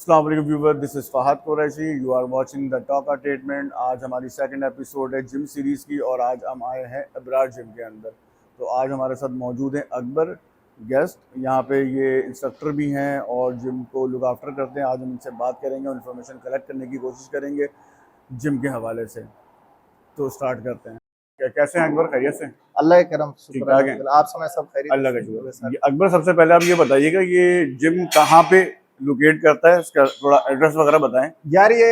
अस्सलाम वालेकुम viewer, this is Fahad Qureshi. You are watching the talk entertainment. आज हमारी सेकंड एपिसोड है जिम सीरीज़ की और आज हम आए हैं अबरार जिम के अंदर। तो आज हमारे साथ मौजूद हैं अकबर गेस्ट। यहाँ पे ये इंस्ट्रक्टर भी हैं और जिम को लुक आफ्टर करते हैं। आज हम इनसे बात करेंगे और इन्फॉर्मेशन कलेक्ट करने की कोशिश करेंगे जिम के हवाले से। तो स्टार्ट करते हैं। कैसे हैं अकबर, खैरियत से? अल्लाह के करम, ठीक शुक्र ठाक है। अल्हम्दुलिल्लाह। आप समय सब खैरियत? अल्लाह का शुक्र। अकबर, सबसे पहले आप ये बताइएगा ये जिम कहाँ पे लोकेट करता है, इसका थोड़ा एड्रेस वगैरह बताएं। यार ये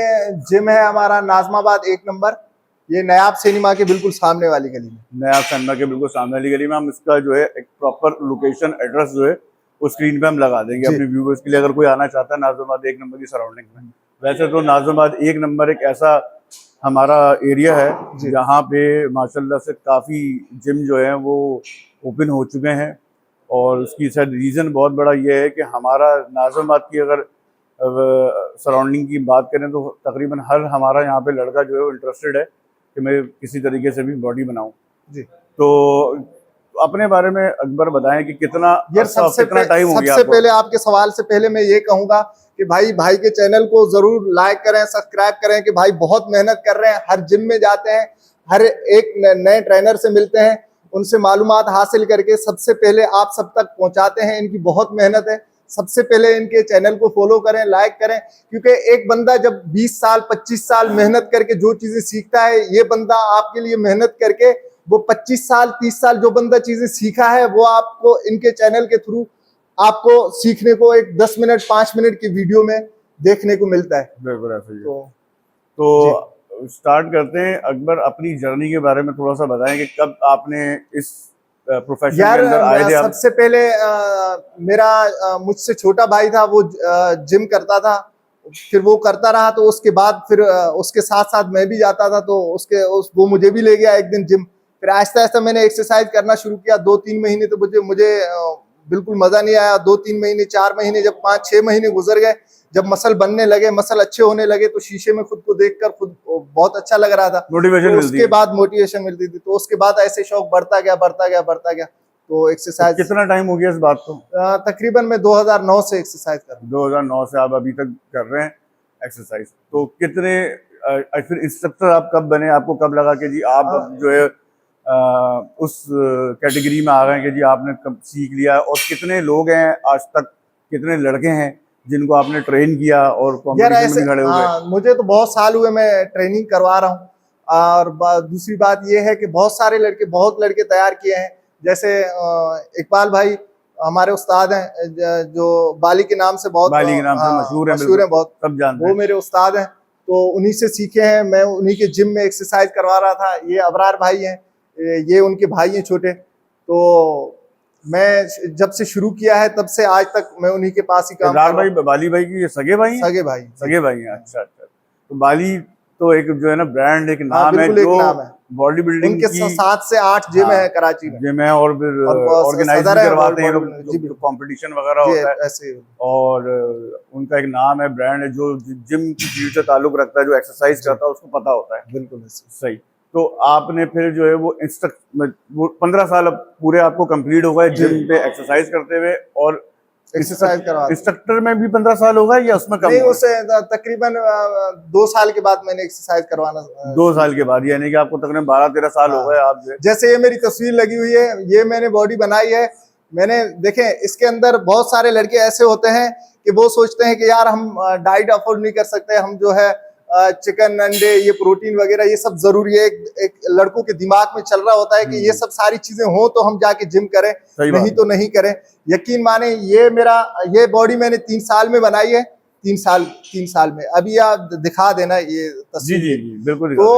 जिम है हमारा नाजमाबाद 1 नंबर, ये नयाब सिनेमा के बिल्कुल सामने वाली गली में। नया सन्ना के बिल्कुल सामने वाली गली में। हम इसका जो है एक प्रॉपर लोकेशन एड्रेस जो है वो स्क्रीन पे हम लगा देंगे अपने व्यूवर्स के लिए, अगर कोई आना चाहता है नाजमाबाद 1 नंबर की सराउंडिंग में। वैसे तो नाजमाबाद 1 नंबर एक ऐसा हमारा एरिया है जहाँ पे माशाल्लाह से काफ़ी जिम जो है वो ओपन हो चुके हैं और उसकी शायद रीज़न बहुत बड़ा ये है कि हमारा नाजमाबाद की अगर सराउंडिंग की बात करें तो तकरीबन हर हमारा यहाँ पे लड़का जो है वो इंटरेस्टेड है कि मैं किसी तरीके से भी बॉडी बनाऊं जी। तो अपने बारे में अकबर बताएं कि कितना कितना टाइम हो गया? सबसे पहले आपके सवाल से पहले मैं ये कहूंगा कि भाई के चैनल को जरूर लाइक करें, सब्सक्राइब करें कि भाई बहुत मेहनत कर रहे हैं। हर जिम में जाते हैं, हर एक नए ट्रेनर से मिलते हैं, उनसे मालूमात हासिल करके सबसे पहले आप सब तक पहुंचाते हैं। इनकी बहुत मेहनत है। सबसे पहले इनके चैनल को फॉलो करें, लाइक करें, क्योंकि एक बंदा जब 20 साल 25 साल मेहनत करके जो चीजें सीखता है, ये बंदा आपके लिए मेहनत करके वो 25 साल 30 साल जो बंदा चीजें सीखा है वो आपको इनके चैनल के थ्रू आपको सीखने को एक 10 मिनट 5 मिनट की वीडियो में देखने को मिलता है। बिल्कुल ऐसा ही। तो स्टार्ट करते हैं। अकबर, अपनी जर्नी के बारे में थोड़ा सा बताएं कि कब आपने इस प्रोफेशन के अंदर आए थे? सबसे पहले मेरा मुझसे छोटा भाई था, वो जिम करता था, फिर वो करता रहा, तो उसके बाद फिर उसके साथ साथ मैं भी जाता था, तो वो मुझे भी ले गया एक दिन जिम। फिर आहिस्ता आहिस्ता मैंने एक्सरसाइज करना शुरू किया। 2-3 महीने तो मुझे बिल्कुल मजा नहीं आया। 2-3 महीने 4 महीने, जब 5-6 महीने गुजर गए, जब मसल बनने लगे, मसल अच्छे होने लगे, तो शीशे में खुद को देखकर खुद बहुत अच्छा लग रहा था। मोटिवेशन तो उसके बाद मोटिवेशन मिलती थी, तो उसके बाद ऐसे शौक बढ़ता गया। तो एक्सरसाइज कितना टाइम हो गया इस बात को? तकरीबन मैं 2009 से एक्सरसाइज कर रहा हूँ। 2009 से आप अभी तक कर रहे हैं एक्सरसाइज। तो कितने फिर इंस्ट्रक्टर आप कब बने? आपको कब लगा कि जी आप जो है उस कैटेगरी में आ गए कि जी आपने कब सीख लिया? और कितने लोग हैं आज तक, कितने लड़के हैं जिनको आपने ट्रेन किया और कॉम्पिटिशन में खड़े हुए? मुझे तो बहुत साल हुए मैं ट्रेनिंग करवा रहा हूँ। और दूसरी बात ये है कि बहुत सारे बहुत लड़के तैयार किए हैं। जैसे इकबाल भाई हमारे उस्ताद हैं, जो बाली के नाम से बहुत मशहूर है बहुत, सब जानते हैं। वो मेरे उस्ताद हैं, तो उन्हीं से सीखे हैं। मैं उन्हीं के जिम में एक्सरसाइज करवा रहा था। ये अबरार भाई हैं, ये उनके भाई हैं छोटे। तो मैं जब से शुरू किया है तब से आज तक मैं उन्हीं के पास ही काम कर रहा हूं। बाली भाई की सगे भाई हैं? सगे भाई हैं। अच्छा। तो बाली तो एक जो है ना ब्रांड, एक नाम है, जो बॉडी बिल्डिंग उनके 7 से 8 जिम है कराची में। जिम है और फिर ऑर्गेनाइज भी करवाते हैं लोग, कंपटीशन वगैरह होता है ऐसे। और उनका एक नाम है, ब्रांड है, जो जिम की चीज से ताल्लुक रखता है, जो एक्सरसाइज करता है उसको पता होता है। बिल्कुल सही। तो आपने फिर जो है वो 15 साल अब पूरे आपको कंप्लीट हो गए जिम पे एक्सरसाइज करते हुए, और एक्सरसाइज करवा इंस्ट्रक्टर में भी 15 साल हो गए या उसमें कम? नहीं, उससे तकरीबन 2 साल के बाद मैंने एक्सरसाइज करवाना। 2 साल के बाद, यानी कि आपको तकरीबन 12-13 साल हो गए आप। जैसे ये मेरी तस्वीर लगी हुई है, ये मैंने बॉडी बनाई है। मैंने देखें, इसके अंदर बहुत सारे लड़के ऐसे होते हैं कि वो सोचते हैं कि यार हम डाइट अफोर्ड नहीं कर सकते, हम जो है चिकन अंडे ये प्रोटीन वगैरह ये सब जरूरी है। एक लड़कों के दिमाग में चल रहा होता है कि ये सब सारी चीजें हो तो हम जाके जिम करें, नहीं तो नहीं करें। यकीन माने ये बॉडी मैंने 3 साल में बनाई है। 3 साल में। अभी आप दिखा देना ये तस्वीर। जी बिल्कुल। तो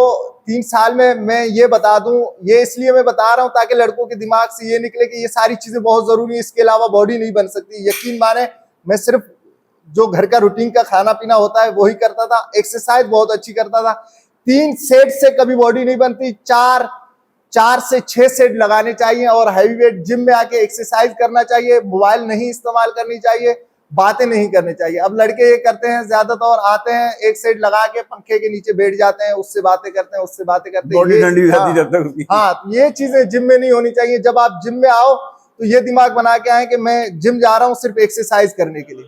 3 साल में मैं ये बता दूं, ये इसलिए मैं बता रहा हूं ताकि लड़कों के दिमाग से ये निकले कि ये सारी चीजें बहुत जरूरी है, इसके अलावा बॉडी नहीं बन सकती। यकीन माने मैं सिर्फ जो घर का रूटीन का खाना पीना होता है वही करता था, एक्सरसाइज बहुत अच्छी करता था। 3 सेट से कभी बॉडी नहीं बनती, 4 से 6 सेट लगाने चाहिए और हैवी वेट जिम में आके एक्सरसाइज करना चाहिए। मोबाइल नहीं इस्तेमाल करनी चाहिए, बातें नहीं करनी चाहिए। अब लड़के ये करते हैं, ज्यादातर आते हैं, एक सेट लगा के पंखे के नीचे बैठ जाते हैं, उससे बातें करते हैं। हाँ, ये चीजें जिम में नहीं होनी चाहिए। जब आप जिम में आओ तो ये दिमाग बना के आए कि मैं जिम जा रहा हूँ सिर्फ एक्सरसाइज करने के लिए।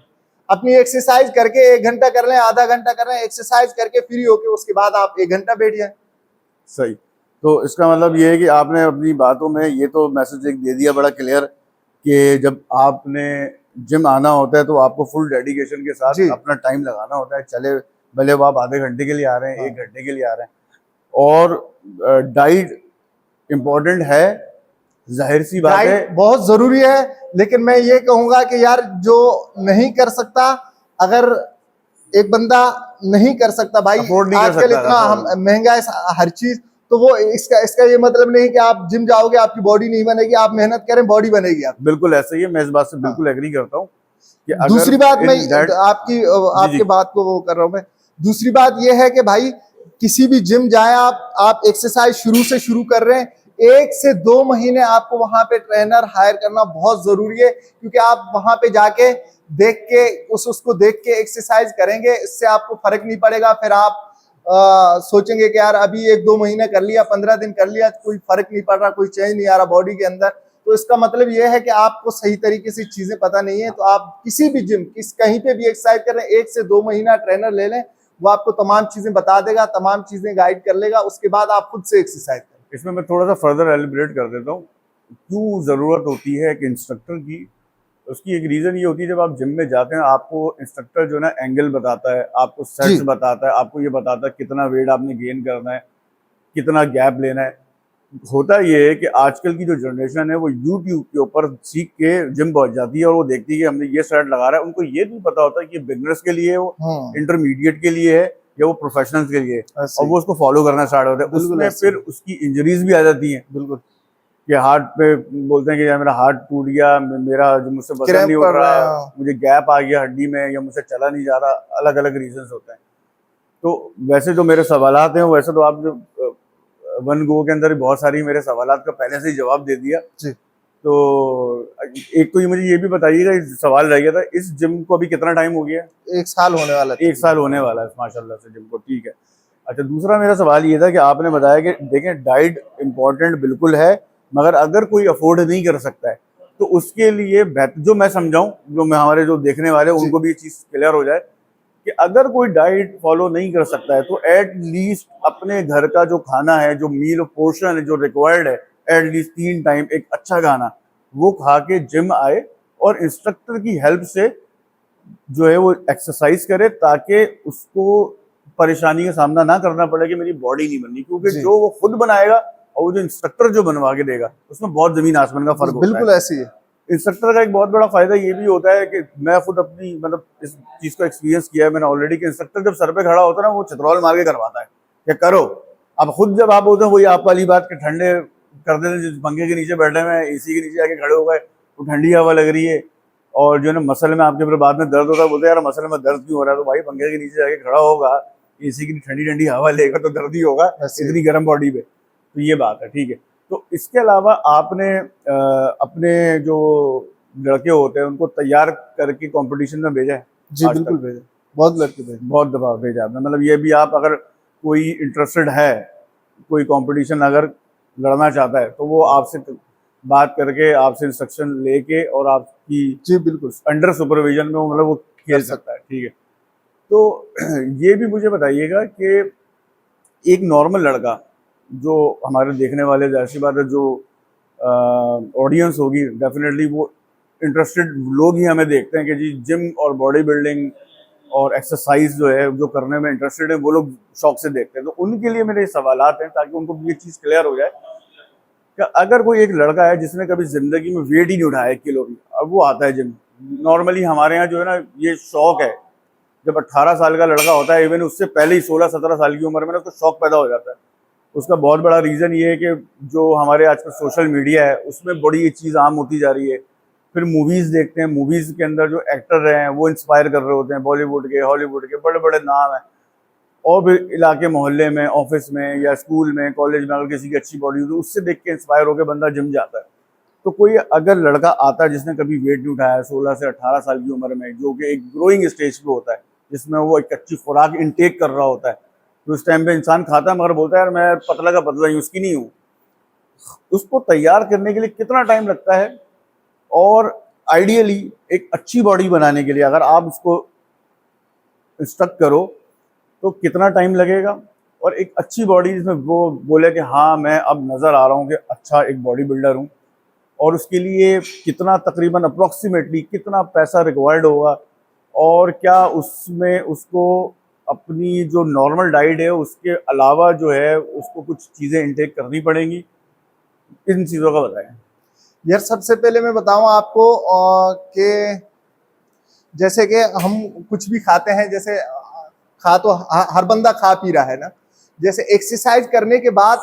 अपनी एक्सरसाइज करके 1 घंटा कर लें, आधा घंटा कर लें, एक्सरसाइज करके फ्री होके उसके बाद आप 1 घंटा बैठ जाएं। सही। तो इसका मतलब ये है कि आपने अपनी बातों में ये तो मैसेज एक दे दिया बड़ा क्लियर कि जब आपने जिम आना होता है तो आपको फुल डेडिकेशन के साथ जी। अपना टाइम लगाना होता है, चले भले वो आप आधे घंटे के लिए आ रहे हैं, हाँ। 1 घंटे के लिए आ रहे हैं। और डाइट इम्पोर्टेंट है, जाहिर सी बात है। डाइट बहुत जरूरी है, लेकिन मैं ये कहूंगा कि यार जो नहीं कर सकता, अगर एक बंदा नहीं कर सकता भाई, अफोर्ड नहीं कर आजकल सकता, इतना अफोर्ड। महंगा है हर चीज, तो वो इसका इसका ये मतलब नहीं कि आप जिम जाओगे आपकी बॉडी नहीं बनेगी, आप मेहनत करें बॉडी बनेगी आप। बिल्कुल ऐसा ही है, मैं इस बात से हाँ। बिल्कुल एग्री करता हूँ कि अगर दूसरी बात मैं इन दैट आपकी जी आपके बात को वो कर रहा हूं मैं। दूसरी बात ये है कि भाई किसी भी जिम जाए आप एक्सरसाइज शुरू से शुरू कर रहे हैं, 1 से 2 महीने आपको वहां पे ट्रेनर हायर करना बहुत जरूरी है, क्योंकि आप वहां पे जाके देख के उसको देख के एक्सरसाइज करेंगे, इससे आपको फर्क नहीं पड़ेगा। फिर आप सोचेंगे कि यार अभी 1-2 महीने कर लिया, 15 दिन कर लिया, कोई फर्क नहीं पड़ रहा, कोई चेंज नहीं आ रहा बॉडी के अंदर, तो इसका मतलब ये है कि आपको सही तरीके से चीजें पता नहीं है। तो आप किसी भी जिम कहीं पे भी एक्सरसाइज कर रहे हैं, 1 से 2 महीना ट्रेनर ले लें, वो आपको तमाम चीजें बता देगा, तमाम चीजें गाइड कर लेगा, उसके बाद आप खुद से एक्सरसाइज करें। इसमें मैं थोड़ा सा फर्दर एलिब्रेट कर देता हूँ क्यों ज़रूरत होती है कि इंस्ट्रक्टर की। उसकी एक रीज़न ये होती है, जब आप जिम में जाते हैं आपको इंस्ट्रक्टर जो है ना एंगल बताता है, आपको सेट्स जी बताता है, आपको ये बताता है कितना वेट आपने गेन करना है, कितना गैप लेना है। होता ये है कि आजकल की जो जनरेशन है वो यूट्यूब के ऊपर सीख के जिम पहुंच जाती है और वो देखती है कि हमने ये सेट लगा रहा है। उनको ये नहीं पता होता कि बिगनर्स के लिए है, वो इंटरमीडिएट के लिए है या वो प्रोफेशनल्स के लिए है, और वो उसको फॉलो करना स्टार्ट होता है। बिल्कुल उसमें ऐसे फिर उसकी इंजरीज भी आ जाती हैं बिल्कुल कि हार्ट पे बोलते हैं कि यार मेरा हार्ट टूट गया, मेरा जो मुझसे वजन क्रैम्प नहीं उठ पड़ रहे रहा, हैं। मुझे गैप आ गया हड्डी में, या मुझसे चला नहीं जा रहा। अलग अलग रीजंस होते हैं। तो वैसे जो मेरे सवालात हैं, वैसे तो आप जो वन गो के अंदर ही बहुत सारी मेरे सवालात का पहले से ही जवाब दे दिया। जी। तो एक तो ये मुझे ये भी बताइएगा, सवाल रह गया था, इस जिम को अभी कितना टाइम हो गया? 1 साल होने वाला है। 1 साल होने वाला है माशाल्लाह से जिम को, ठीक है। अच्छा, दूसरा मेरा सवाल ये था कि आपने बताया कि देखें डाइट इम्पोर्टेंट बिल्कुल है, मगर अगर कोई अफोर्ड नहीं कर सकता है तो उसके लिए बेहतर, जो मैं समझाऊं, जो मैं हमारे जो देखने वाले हैं उनको भी ये चीज़ क्लियर हो जाए कि अगर कोई डाइट फॉलो नहीं कर सकता है तो एट लीस्ट अपने घर का जो खाना है, जो मील पोर्शन है जो रिक्वायर्ड है, एट लीस्ट 3 टाइम एक अच्छा खाना वो खा के जिम आए और इंस्ट्रक्टर की हेल्प से जो है वो एक्सरसाइज करे, ताकि उसको परेशानी का सामना ना करना पड़े कि मेरी बॉडी नहीं बननी। क्योंकि जी। जो वो खुद बनाएगा और वो जो इंस्ट्रक्टर जो बनवा के देगा उसमें बहुत जमीन आसमान का फर्क होता है। बिल्कुल ऐसी है। इंस्ट्रक्टर का एक बहुत बड़ा फायदा ये भी होता है कि मैं खुद अपनी मतलब इस चीज को एक्सपीरियंस किया है मैंने ऑलरेडी, कि इंस्ट्रक्टर जब सर पे खड़ा होता है ना वो चित्रौल मार के करवाता है कि करो। अब खुद जब आप बोलते हैं वही आप वाली बात के ठंडे कर देते, जिस पंखे के नीचे बैठे हुए एसी के नीचे आके खड़े हो गए, वो ठंडी हवा लग रही है और जो है ना मसल में आपके फिर बाद में दर्द होता है, बोलते हैं यार मसल में दर्द क्यों हो रहा है? तो भाई पंखे के नीचे जाके खड़ा होगा, एसी की ठंडी ठंडी हवा लेगा तो दर्द ही होगा इतनी गर्म बॉडी पे। तो ये बात है, ठीक है। तो इसके अलावा आपने अपने जो लड़के होते हैं उनको तैयार करके कंपटीशन में भेजा है? जी बिल्कुल भेजा, बहुत लड़के भेजे, बहुत दफा भेजा आपने। मतलब ये भी आप अगर कोई इंटरेस्टेड है, कोई कंपटीशन अगर लड़ना चाहता है तो वो आपसे बात करके, आपसे इंस्ट्रक्शन लेके और आपकी जी बिल्कुल अंडर सुपरविजन में मतलब वो खेल सकता है, ठीक है। तो ये भी मुझे बताइएगा कि एक नॉर्मल लड़का जो हमारे देखने वाले, जाहिर सी बात है जो ऑडियंस होगी, डेफिनेटली वो इंटरेस्टेड लोग ही हमें देखते हैं कि जी जिम और बॉडी बिल्डिंग और एक्सरसाइज जो है जो करने में इंटरेस्टेड है वो लोग शौक से देखते हैं। तो उनके लिए मेरे सवालात हैं ताकि उनको ये चीज़ क्लियर हो जाए कि अगर कोई एक लड़का है जिसने कभी जिंदगी में वेट ही नहीं उठाया 1 किलो भी, अब वो आता है जिम। नॉर्मली हमारे यहाँ जो है ना ये शौक है, जब 18 साल का लड़का होता है, इवन उससे पहले ही 16-17 साल की उम्र में उसको शौक पैदा हो जाता है। उसका बहुत बड़ा रीज़न ये है कि जो हमारे आजकल सोशल मीडिया है उसमें बड़ी ये चीज़ आम होती जा रही है। फिर मूवीज़ देखते हैं, मूवीज़ के अंदर जो एक्टर रहे हैं वो इंस्पायर कर रहे होते हैं, बॉलीवुड के, हॉलीवुड के बड़े बड़े नाम हैं। और फिर इलाके मोहल्ले में, ऑफिस में या स्कूल में, कॉलेज में अगर किसी की अच्छी बॉडी हो तो उससे देख के इंस्पायर होकर बंदा जिम जाता है। तो कोई अगर लड़का आता है जिसने कभी वेट नहीं उठाया 16 से 18 साल की उम्र में, जो कि एक ग्रोइंग स्टेज पे होता है जिसमें वो एक अच्छी खुराक इनटेक कर रहा होता है, तो उस टाइम पे इंसान खाता है मगर बोलता है यार मैं पतला का पतला ही, उसकी नहीं हूँ। उसको तैयार करने के लिए कितना टाइम लगता है और आइडियली एक अच्छी बॉडी बनाने के लिए अगर आप उसको स्टक करो तो कितना टाइम लगेगा, और एक अच्छी बॉडी जिसमें वो बोले कि हाँ मैं अब नज़र आ रहा हूँ कि अच्छा एक बॉडी बिल्डर हूँ, और उसके लिए कितना तकरीबन अप्रोक्सीमेटली कितना पैसा रिक्वायर्ड होगा, और क्या उसमें उसको अपनी जो नॉर्मल डाइट है उसके अलावा जो है उसको कुछ चीज़ें इंटेक करनी पड़ेंगी, इन चीज़ों का बताएं। यार सबसे पहले मैं बताऊं आपको कि जैसे कि हम कुछ भी खाते हैं, जैसे खा तो हर बंदा खा पी रहा है ना, जैसे एक्सरसाइज करने के बाद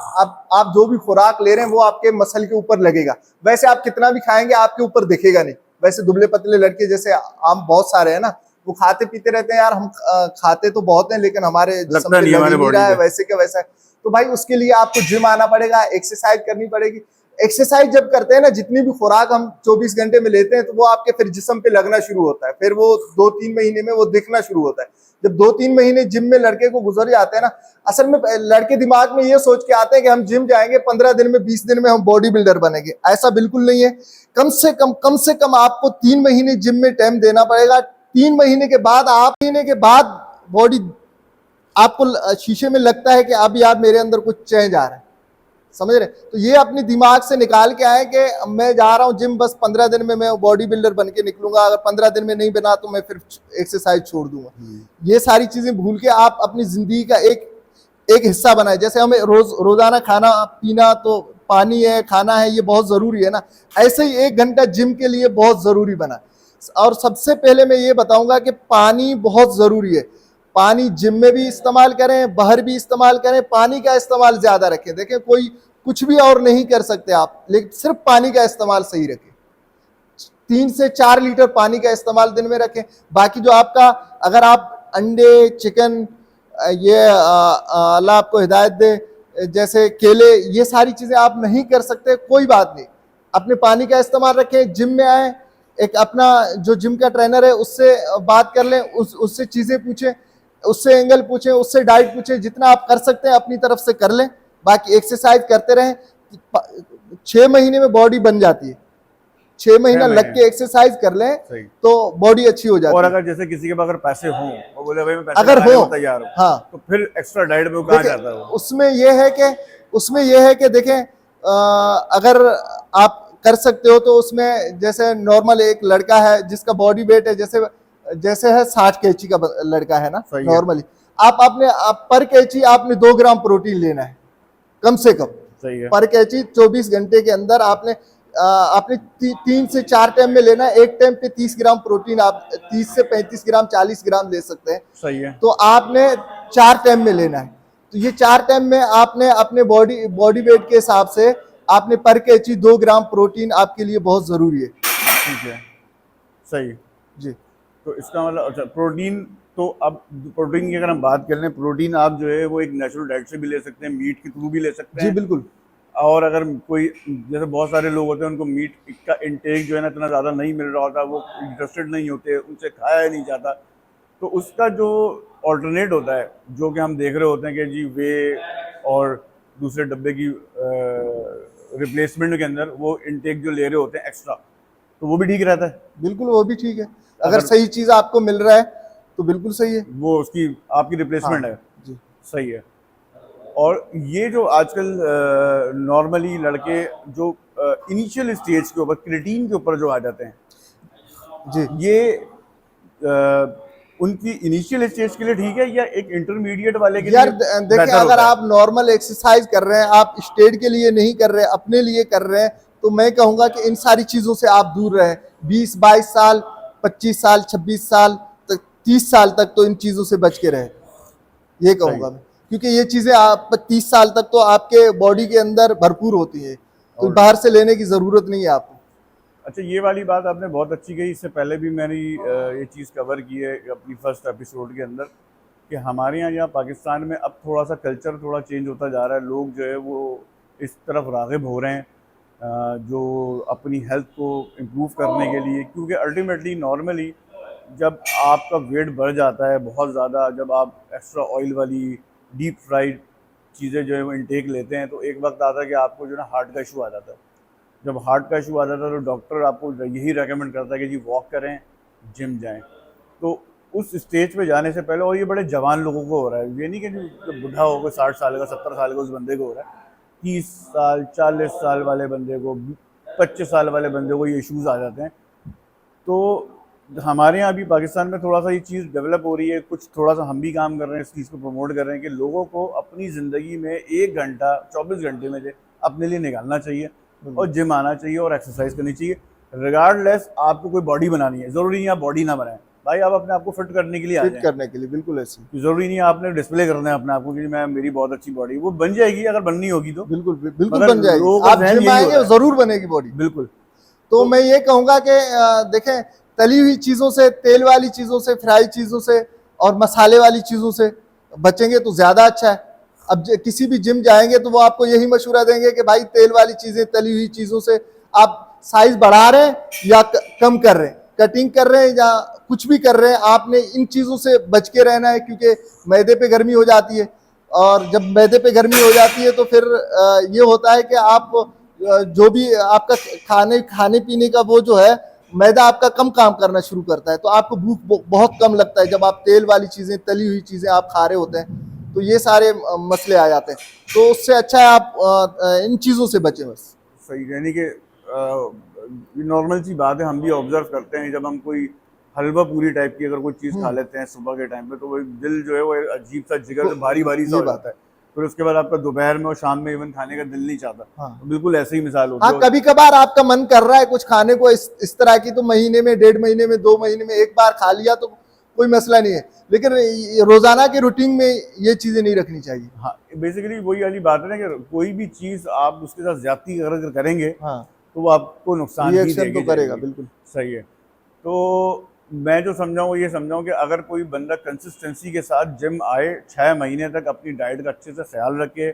आप जो भी खुराक ले रहे हैं वो आपके मसल के ऊपर लगेगा। वैसे आप कितना भी खाएंगे आपके ऊपर दिखेगा नहीं। वैसे दुबले पतले लड़के जैसे आम बहुत सारे हैं ना, वो खाते पीते रहते हैं यार, हम खाते तो बहुत हैं लेकिन हमारे जिस्म पे लग ही नहीं रहा है, वैसे का वैसा है। तो भाई उसके लिए आपको जिम आना पड़ेगा, एक्सरसाइज करनी पड़ेगी। एक्सरसाइज जब करते हैं ना, जितनी भी खुराक हम 24 घंटे में लेते हैं तो वो आपके फिर जिस्म पे लगना शुरू होता है, फिर वो 2-3 महीने में वो दिखना शुरू होता है। जब 2-3 महीने जिम में लड़के को गुजर जाते हैं ना, असल में लड़के दिमाग में ये सोच के आते हैं कि हम जिम जाएंगे 15 दिन में 20 दिन में हम बॉडी बिल्डर बनेंगे। ऐसा बिल्कुल नहीं है। कम से कम आपको 3 महीने जिम में टाइम देना पड़ेगा। 3 महीने के बाद बॉडी आपको शीशे में लगता है कि अब यार मेरे अंदर कुछ चेंज आ रहा है, समझ रहे। तो ये अपनी दिमाग से निकाल के आए कि मैं जा रहा हूं जिम, बस 15 दिन में मैं बॉडी बिल्डर बन के निकलूंगा, अगर 15 दिन में नहीं बना तो मैं फिर एक्सरसाइज छोड़ दूंगा। ये सारी चीजें भूल के आप अपनी जिंदगी का एक हिस्सा बनाए। जैसे हमें रोजाना खाना पीना तो पानी है, खाना है, ये बहुत जरूरी है ना, ऐसे ही 1 घंटा जिम के लिए बहुत जरूरी बना। और सबसे पहले मैं ये बताऊंगा कि पानी बहुत जरूरी है। पानी जिम में भी इस्तेमाल करें, बाहर भी इस्तेमाल करें, पानी का इस्तेमाल ज्यादा रखें। देखें कोई कुछ भी और नहीं कर सकते आप, लेकिन सिर्फ पानी का इस्तेमाल सही रखें। 3 से 4 लीटर पानी का इस्तेमाल दिन में रखें। बाकी जो आपका, अगर आप अंडे, चिकन, ये अल्लाह आपको हिदायत दे, जैसे केले, ये सारी चीजें आप नहीं कर सकते, कोई बात नहीं, अपने पानी का इस्तेमाल रखें। जिम में आए, एक अपना जो जिम का ट्रेनर है उससे बात कर लें, उससे चीजें पूछें, उससे एंगल पूछें, उससे डाइट पूछें, जितना आप कर सकते हैं अपनी तरफ से कर लें। बाकी एक्सरसाइज करते रहें। 6 महीने में बॉडी बन जाती है। 6 महीना लग के एक्सरसाइज कर लें तो बॉडी अच्छी हो जाती है। और अगर जैसे किसी के पास अगर पैसे हों, वो बोले भाई मैं पैसे अगर हो तैयार हूं, हाँ, तो फिर एक्स्ट्रा डाइट में वो कहाँ जाता है? उसमें यह है कि देखें, अगर आप कर सकते हो तो उसमें, जैसे नॉर्मल एक लड़का है जिसका बॉडी वेट है जैसे है 60 kg का लड़का है ना, नॉर्मली आप पर केजी आपने 2 ग्राम प्रोटीन लेना है कम से कम। सही है। पर केजी 24 घंटे के अंदर आपने 3 से 4 टाइम में लेना है। एक टाइम पे 30 ग्राम प्रोटीन, आप 30 से 35 ग्राम 40 ग्राम ले सकते हैं। सही है। तो आपने 4 टाइम में लेना है। तो ये 4 टाइम में आपने अपने बॉडी वेट के हिसाब से आपने पर केजी 2 ग्राम प्रोटीन आपके लिए बहुत जरूरी है। ठीक है, सही जी। तो इसका मतलब अच्छा प्रोटीन, तो अब प्रोटीन की अगर हम बात कर लें, प्रोटीन आप जो है वो एक नेचुरल डाइट से भी ले सकते हैं, मीट के थ्रू भी ले सकते हैं। जी बिल्कुल। और अगर कोई, जैसे बहुत सारे लोग होते हैं उनको मीट का इंटेक जो है ना इतना ज़्यादा नहीं मिल रहा होता, वो इंटरेस्टेड नहीं होते, उनसे खाया ही नहीं जाता, तो उसका जो ऑल्टरनेट होता है, जो कि हम देख रहे होते हैं कि जी वे और दूसरे डब्बे की रिप्लेसमेंट के अंदर वो इंटेक जो ले रहे होते हैं एक्स्ट्रा, तो वो भी ठीक रहता है। बिल्कुल वो भी ठीक है, अगर सही चीज आपको मिल रहा है तो बिल्कुल सही है, वो उसकी आपकी रिप्लेसमेंट है। जी सही है। और ये जो आजकल नॉर्मली लड़के जो इनिशियल स्टेज के ऊपर क्रिएटिन के ऊपर जो आ जाते हैं जी, ये उनकी इनिशियल स्टेज के लिए ठीक है या एक इंटरमीडिएट वाले के यार लिए? देखिए, अगर आप नॉर्मल एक्सरसाइज कर रहे हैं, आप स्टेट के लिए नहीं कर रहे, अपने लिए कर रहे हैं, तो मैं कहूंगा कि इन सारी चीजों से आप दूर रहें। 20-22 साल, 25 साल, 26 साल तक, 30 साल तक तो इन चीजों से बच के रहे, ये कहूंगा मैं। क्योंकि ये चीजें आप 30 साल तक तो आपके बॉडी के अंदर भरपूर होती है, तो बाहर से लेने की जरूरत नहीं है आपको। अच्छा, ये वाली बात आपने बहुत अच्छी कही। इससे पहले भी मैंने ये चीज़ कवर की है अपनी फर्स्ट एपिसोड के अंदर, कि हमारे यहाँ पाकिस्तान में अब थोड़ा सा कल्चर थोड़ा चेंज होता जा रहा है। लोग जो है वो इस तरफ राग़िब हो रहे हैं, जो अपनी हेल्थ को इम्प्रूव करने के लिए, क्योंकि अल्टीमेटली नॉर्मली जब आपका वेट बढ़ जाता है बहुत ज़्यादा, जब आप एक्स्ट्रा ऑयल वाली डीप फ्राइड चीज़ें जो है वो इनटेक लेते हैं, तो एक वक्त आता है कि आपको जो है ना हार्ट का इशू आ जाता है। जब हार्ट का इशू आ जाता है तो डॉक्टर आपको यही रेकमेंड करता है कि जी वॉक करें, जिम जाएं। तो उस स्टेज पे जाने से पहले, और ये बड़े जवान लोगों को हो रहा है, ये नहीं कि जो बुढ़ा होगा 60 साल का 70 साल का उस बंदे को हो रहा है, 30 साल 40 साल वाले बंदे को, 25 साल वाले बंदे को ये इश्यूज आ जाते हैं। तो हमारे यहाँ अभी पाकिस्तान में थोड़ा सा ये चीज़ डेवलप हो रही है, कुछ थोड़ा सा हम भी काम कर रहे हैं, इस चीज़ को प्रमोट कर रहे हैं कि लोगों को अपनी ज़िंदगी में 1 घंटा 24 घंटे में से अपने लिए निकालना चाहिए और जिम आना चाहिए और एक्सरसाइज करनी चाहिए। रिगार्डलेस आपको कोई बॉडी बनानी है, ज़रूरी नहीं आप बॉडी ना बनाएं भाई, आप अपने आप को फिट करने के लिए आ फिट जाएं। करने के लिए, बिल्कुल ऐसे ज़रूरी नहीं है आपने डिस्प्ले करना है अपने आप को कि मैं मेरी बहुत अच्छी बॉडी, वो बन जाएगी अगर बननी होगी तो, बिल्कुल बिल्कुल मगर बन जाएगी। लोगों का आप ज़हन जिम यही हो आएंगे रहा है। जरूर बनेगी बॉडी। बिल्कुल। तो मैं ये कहूंगा कि देखें, तली हुई चीजों से, तेल वाली चीजों से, फ्राई चीजों से और मसाले वाली चीजों से बचेंगे तो ज्यादा अच्छा है। अब किसी भी जिम जाएंगे तो वो आपको यही मशवरा देंगे कि भाई तेल वाली चीजें, तली हुई चीजों से आप साइज बढ़ा रहे हैं या कम कर रहे हैं, कटिंग कर रहे हैं या कुछ भी कर रहे हैं, आपने इन चीजों से बच के रहना है, क्योंकि मैदे पे गर्मी हो जाती है और जब मैदे पे गर्मी हो जाती है तो फिर ये होता है कि आप जो भी आपका खाने पीने का वो जो है मैदा आपका कम काम करना शुरू करता है, तो आपको भूख बहुत कम लगता है जब आप तेल वाली चीजें, तली हुई चीजें आप खा रहे होते हैं, तो ये सारे मसले आ जाते हैं। तो उससे अच्छा है आप इन चीजों से बचें बस। सही, यानी कि नॉर्मल सी बात है, हम भी ऑब्जर्व करते हैं जब हम कोई हलवा पूरी टाइप की अगर कोई चीज़ खा लेते हैं सुबह के टाइम पे, तो वो दिल जो है वो अजीब सा, जिगर से भारी भारी सा हो जाता है। फिर उसके बाद आपका दोपहर में और शाम में इवन खाने का दिल नहीं चाहता। हाँ। तो बिल्कुल ऐसे ही मिसाल होती हाँ, है। कभी कभार आपका मन कर रहा है कुछ खाने को इस तरह की, तो महीने में, 1.5 महीने में, 2 महीने में एक बार खा लिया तो कोई मसला नहीं है, लेकिन रोजाना के रूटीन में ये चीजें नहीं रखनी चाहिए। हाँ, बेसिकली वही वाली बात है ना कि कोई भी चीज़ आप उसके साथ ज्यादती अगर करेंगे हाँ, तो वो आपको नुकसान ही रिएक्शन देगी, तो करेगा, देगी। बिल्कुल सही है। तो मैं जो समझाऊँ ये समझाऊँ कि अगर कोई बंदा कंसिस्टेंसी के साथ जिम आए, 6 महीने तक अपनी डाइट का अच्छे से ख्याल रखे,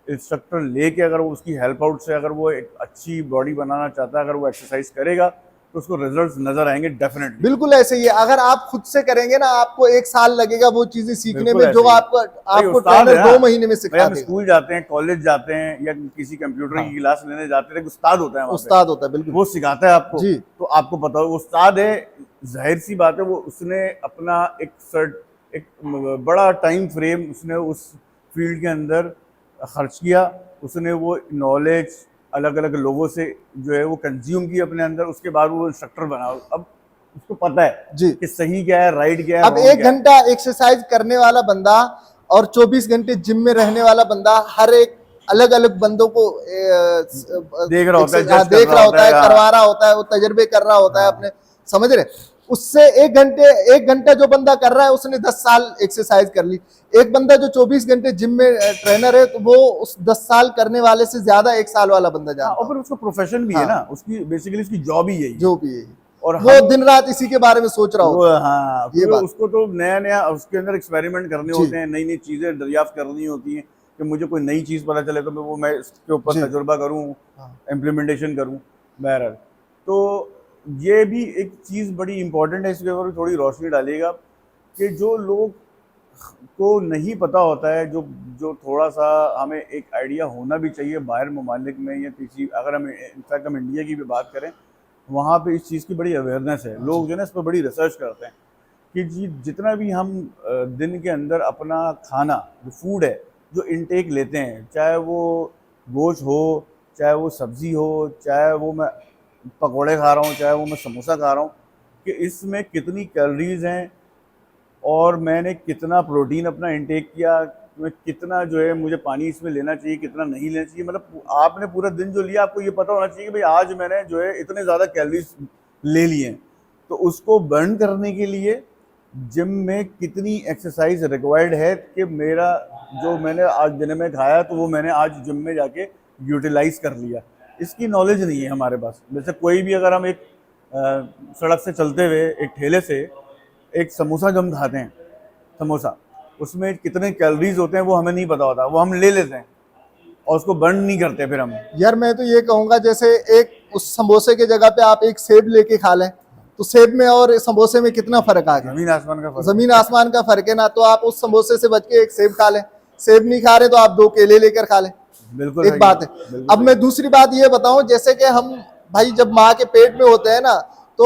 इंस्ट्रक्टर लेके अगर वो उसकी हेल्प आउट से अगर वो एक अच्छी बॉडी बनाना चाहता है, अगर वो एक्सरसाइज करेगा तो उसको रिजल्ट्स नजर आएंगे डेफिनेटली। बिल्कुल ऐसे ही है। अगर आप खुद से करेंगे ना, आपको 1 साल लगेगा वो चीजें सीखने बिल्कुल में जो ऐसे ही। आपको उस्ताद ट्रेनर है ना। 2 महीने में भाई सिखा हम देगा। स्कूल जाते हैं, कॉलेज जाते हैं या किसी कंप्यूटर की क्लास लेने जाते हैं, एक उस्ताद होता है वहाँ पे। उस्ताद होता है, बिल्कुल वो सिखाता है आपको, जी। तो आपको पता हो उस्ताद है, जाहिर सी बात है वो उसने अपना एक बड़ा टाइम फ्रेम उसने उस फील्ड के अंदर खर्च किया, उसने वो नॉलेज अलग अलग लोगों से जो है वो कंज्यूम की अपने अंदर, उसके बाद वो इंस्ट्रक्टर बना। अब उसको पता है जी कि सही क्या है, राइट क्या है, अब wrong 1 क्या है। घंटा एक्सरसाइज करने वाला बंदा और 24 घंटे जिम में रहने वाला बंदा, हर एक अलग अलग बंदों को देख रहा होता है, हाँ, जज देख कर रहा होता है, हाँ। करवा रहा होता है, वो तजर्बे कर रहा होता है अपने, समझ रहे। उससे 1 घंटा जो बंदा कर रहा है उसने 10 साल एक्सरसाइज कर ली। एक बंदा जो 24 घंटे जिम में ट्रेनर है, तो वो उस 10 साल करने वाले से ज्यादा 1 साल वाला बंदा हाँ, जानता और है, फिर उसका प्रोफेशन भी है ना, उसकी बेसिकली उसकी जॉब ही यही है। जो भी है, और वो दिन रात इसी के बारे में सोच रहा वो होता है। हाँ, ये क्योंकि बात। उसको तो नया नया उसके अंदर एक्सपेरिमेंट करने जी। होते हैं, नई नई चीजें दरियाफ्त करनी होती हैं कि मुझे कोई नई चीज पता चले तो मैं इसके ऊपर जी। तजुर्बा करूँ, हाँ। इम्प्लीमेंटेशन करूँ। बहरहाल तो ये भी एक चीज़ बड़ी इंपॉर्टेंट है, इसके ऊपर थोड़ी रोशनी डालिएगा कि जो लोग को नहीं पता होता है, जो जो थोड़ा सा हमें एक आइडिया होना भी चाहिए बाहर ममालिक में या किसी, अगर हम इनफैक्ट हम इंडिया की भी बात करें, वहाँ पे इस चीज़ की बड़ी अवेयरनेस है, लोग जो है ना इस पर बड़ी रिसर्च करते हैं कि जी जितना भी हम दिन के अंदर अपना खाना जो फूड है जो इनटेक लेते हैं, चाहे वो गोश्त हो, चाहे वो सब्ज़ी हो, चाहे वो मैं पकोड़े खा रहा हूँ, चाहे वो मैं समोसा खा रहा हूँ, कि इसमें कितनी कैलोरीज हैं और मैंने कितना प्रोटीन अपना इनटेक किया, मैं कितना जो है मुझे पानी इसमें लेना चाहिए, कितना नहीं लेना चाहिए। मतलब आपने पूरा दिन जो लिया आपको ये पता होना चाहिए कि भाई आज मैंने जो है इतने ज़्यादा कैलोरीज ले लिए हैं, तो उसको बर्न करने के लिए जिम में कितनी एक्सरसाइज रिक्वायर्ड है कि मेरा जो मैंने आज दिन में खाया तो वो मैंने आज जिम में जाके यूटिलाइज कर लिया। इसकी नॉलेज नहीं है हमारे पास। जैसे कोई भी अगर हम एक सड़क से चलते हुए एक ठेले से एक समोसा जो हम खाते हैं, समोसा उसमें कितने कैलोरीज होते हैं वो हमें नहीं पता होता, वो हम ले लेते हैं और उसको बर्न नहीं करते फिर हम। यार मैं तो ये कहूंगा, जैसे एक उस समोसे के जगह पे आप एक सेब लेके खा लें, तो सेब में और समोसे में कितना फर्क आ गया, जमीन आसमान का फर्क। जमीन आसमान का फर्क है ना। तो आप उस समोसे से बच के एक सेब खा लें, सेब नहीं खा रहे तो आप 2 केले लेकर खा लें, बिल्कुल एक सही बात है। बिल्कुल अब सही। मैं दूसरी बात ये बताऊं, जैसे कि हम भाई जब माँ के पेट में होते हैं ना, तो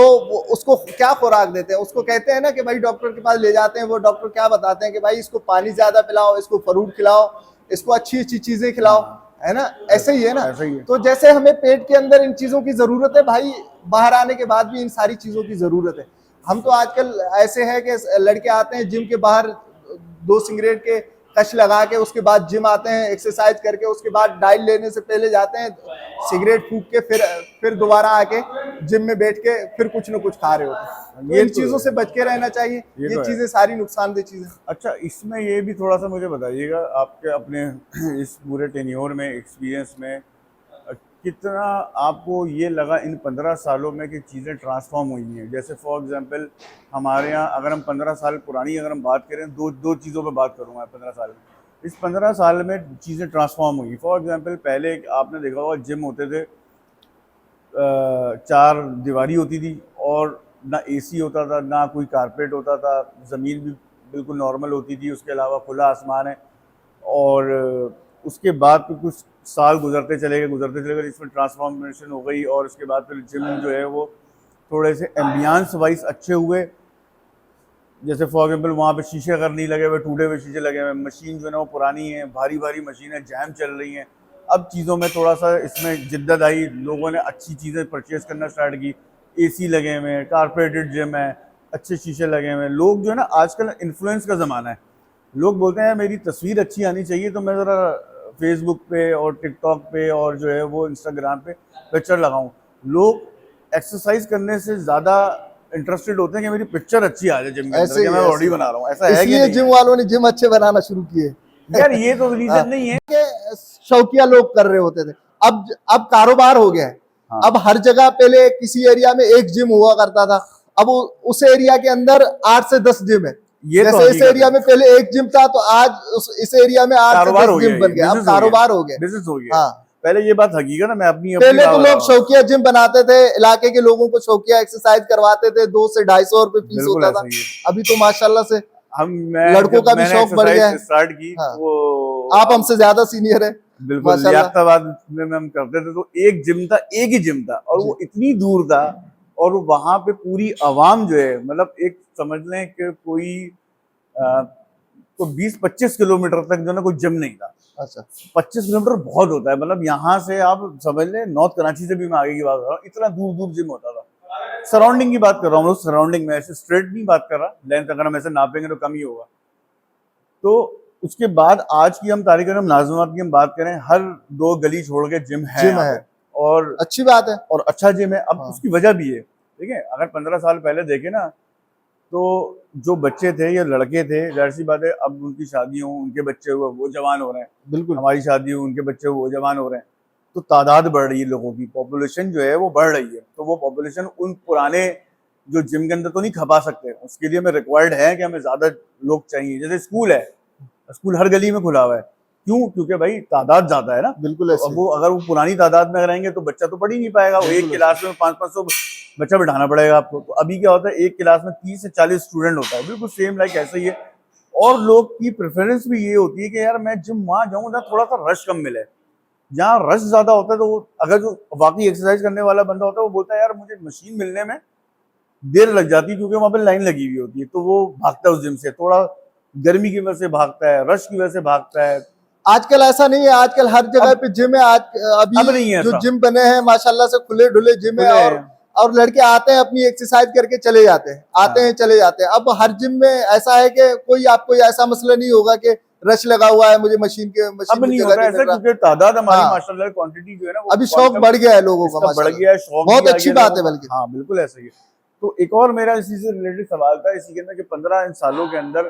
उसको क्या खुराक देते हैं, उसको कहते हैं ना कि भाई डॉक्टर के पास ले जाते हैं, वो डॉक्टर क्या बताते हैं कि भाई इसको पानी ज्यादा पिलाओ, इसको फ्रूट खिलाओ, इसको अच्छी अच्छी चीजें खिलाओ, हाँ, है ना, ऐसे ही है ना। ऐसा ही है। तो जैसे हमें पेट के अंदर इन चीजों की जरूरत है भाई, बाहर आने के बाद भी इन सारी चीजों की जरूरत है। हम तो आजकल ऐसे हैं कि लड़के आते हैं जिम के बाहर 2 सिगरेट के कश लगा के, उसके बाद जिम आते हैं एक्सरसाइज करके, उसके बाद डाइट लेने से पहले जाते हैं सिगरेट फूक के, फिर दोबारा आके जिम में बैठ के फिर कुछ न कुछ खा रहे होते हैं। तो ये इन तो चीजों है, से बच के रहना चाहिए, ये ये तो है। चीजें सारी नुकसानदेह चीजें। अच्छा, इसमें ये भी थोड़ा सा मुझे बताइएगा, आपके अपने इस पूरे टेन्योर में, एक्सपीरियंस में, कितना आपको ये लगा इन 15 सालों में कि चीज़ें ट्रांसफॉर्म हुई हैं? जैसे फॉर एग्जांपल हमारे यहाँ अगर हम 15 साल पुरानी अगर हम बात करें, दो चीज़ों पे बात करूँगा 15 साल में। इस 15 साल में चीज़ें ट्रांसफॉर्म हुई। फॉर एग्जांपल पहले आपने देखा होगा जिम होते थे, 4 दीवारी होती थी और ना एसी होता था, ना कोई कारपेट होता था, ज़मीन भी बिल्कुल नॉर्मल होती थी, उसके अलावा खुला आसमान है। और उसके बाद फिर कुछ साल गुजरते चले गए, इसमें ट्रांसफॉर्मेशन हो गई, और उसके बाद फिर जिम जो है वो थोड़े से एम्बियंस वाइज अच्छे हुए। जैसे फॉर एग्जाम्पल वहाँ पे शीशे अगर नहीं लगे हुए, टूटे हुए शीशे लगे हुए, मशीन जो है ना वो पुरानी है, भारी भारी मशीन है, जैम चल रही हैं। अब चीज़ों में थोड़ा सा इसमें जिद्दत आई, लोगों ने अच्छी चीज़ें परचेज करना स्टार्ट की, एसी लगे हुए हैं, कारपेटेड जिम है, अच्छे शीशे लगे हुए हैं। लोग जो है ना, आजकल इन्फ्लुएंस का ज़माना है, लोग बोलते हैं मेरी तस्वीर अच्छी आनी चाहिए तो मैं ज़रा फेसबुक पे और टिकटॉक पे और जो है वो इंस्टाग्राम पे पिक्चर लगाऊं। लोग एक्सरसाइज करने से ज़्यादा इंटरेस्टेड होते हैं कि मेरी पिक्चर अच्छी आ जाए जिम के अंदर, ऐसे कि ही मैं ऐसे बॉडी ही। बना रहा हूँ। ऐसा है कि इसलिए नहीं जिम है? वालों ने जिम अच्छे बनाना शुरू किए। यार ये तो रीज़न हाँ, नहीं है। के शौकिया लोग कर रहे होते थे, अब कारोबार हो गया है। हाँ, अब हर जगह पहले किसी एरिया में एक जिम हुआ करता था, अब उस एरिया के अंदर 8 से 10 जिम है। ये तो जैसे इस हकीकत एरिया है। में पहले एक जिम था, तो आज इस एरिया में 8 से कारोबार 10 हो गया, जिम ये बन गया, अब बिजनेस हो गया, कारोबार हो गया। बिजनेस हो गया। हाँ, पहले ये बात हकीकत है, मैं अपनी पहले तो बात बता लोग रहा हूँ। शौकिया जिम बनाते थे, इलाके के लोगों को शौकिया एक्सरसाइज करवाते थे, 200 से 250 रुपए फीस बिल्कुल होता ऐसा था। ही है। अभी तो माशाल्लाह से मैं लड़कों जब का भी मैंने शौक बढ़ गया एक्सरसाइज है। स्टार्ट की हाँ, वो आप हमसे ज्यादा सीनियर है बिल्कुल माशाल्लाह। लियाकताबाद में हम करते थे, तो एक जिम था, एक ही जिम था, और जी, वो इतनी दूर था, और वहां पे पूरी आवाम जो है, मतलब एक समझ लें कि कोई तो 20-25 किलोमीटर तक जो है ना कोई जिम नहीं था। अच्छा, 25 किलोमीटर बहुत होता है, मतलब यहाँ से आप समझ लें नॉर्थ कराची से भी मैं आगे की बात कर रहा हूँ, इतना दूर दूर जिम होता था। सराउंडिंग की बात कर रहा हूँ, सराउंडिंग में, ऐसे स्ट्रेट नहीं बात कर रहा, लेंथ अगर हम ऐसे नापेंगे तो कम ही होगा। तो उसके बाद आज की हम तारीख में, हम नाज़िमाबाद की हम बात करें, हर 2 गली छोड़ के जिम है जिम यहाँ है, पे, और अच्छी बात है। अच्छा जिम है। अब हाँ, उसकी वजह भी है, ठीक है, अगर 15 साल पहले देखे ना, तो जो बच्चे थे या लड़के थे, जाहिर सी बात है, अब उनकी शादी हो, उनके बच्चे हुए, वो जवान हो रहे हैं, बिल्कुल हमारी शादी हो, उनके बच्चे हुए, वो जवान हो रहे हैं, तो तादाद बढ़ रही है, लोगों की पॉपुलेशन जो है वो बढ़ रही है। तो वो पॉपुलेशन उन पुराने जो जिम के अंदर तो नहीं खपा सकते, उसके लिए हमें रिक्वायर्ड है कि हमें ज़्यादा लोग चाहिए। जैसे स्कूल है, स्कूल हर गली में खुला हुआ है, क्यों? क्योंकि भाई तादाद ज़्यादा है ना। बिल्कुल तो ऐसे अब ही, वो अगर वो पुरानी तादाद में रहेंगे तो बच्चा तो पढ़ ही नहीं पाएगा, वो एक बिल्कुल ऐसे क्लास में 500-500 बच्चा बिठाना पड़ेगा आपको। तो अभी क्या होता है, एक क्लास में 30 से 40 स्टूडेंट होता है, बिल्कुल सेम लाइक ऐसा ही है। और लोग की प्रेफरेंस भी ये होती है कि यार मैं जिम वहाँ जाऊँ जहाँ थोड़ा सा रश कम मिले। जहाँ रश ज़्यादा होता है तो वो, अगर जो वाकई एक्सरसाइज करने वाला बंदा होता है, वो बोलता है यार मुझे मशीन मिलने में देर लग जाती है, क्योंकि वहाँ पे लाइन लगी हुई होती है, तो वो भागता है उस जिम से, थोड़ा गर्मी की वजह से भागता है, रश की वजह से भागता है। आजकल ऐसा नहीं है, आजकल हर जगह अब पे जिम है। आज अभी अब नहीं है जो ऐसा, जिम बने हैं माशाल्लाह से खुले ढुले जिम है, खुले हैं। और लड़के आते हैं अपनी एक्सरसाइज करके चले जाते हैं, आते हाँ, हैं चले जाते हैं। अब हर जिम में ऐसा है कि कोई आपको ऐसा मसला नहीं होगा कि रश लगा हुआ है, मुझे मशीन अब में नहीं जगह होता नहीं ऐसा, मिल रहा। क्योंकि तादाद हमारी हाँ, माशाल्लाह क्वांटिटी जो है ना, वो अभी शौक क्वांटम बढ़ गया है लोगों का इसका बढ़ माशाल्लाह, गया है, शौक बहुत भी आ अच्छी गया बात लोगों है का। बल्कि। हाँ बिल्कुल ऐसा ही है। तो एक और मेरा इसी से रिलेटेड सवाल था इसी के अंदर, कि 15 सालों के अंदर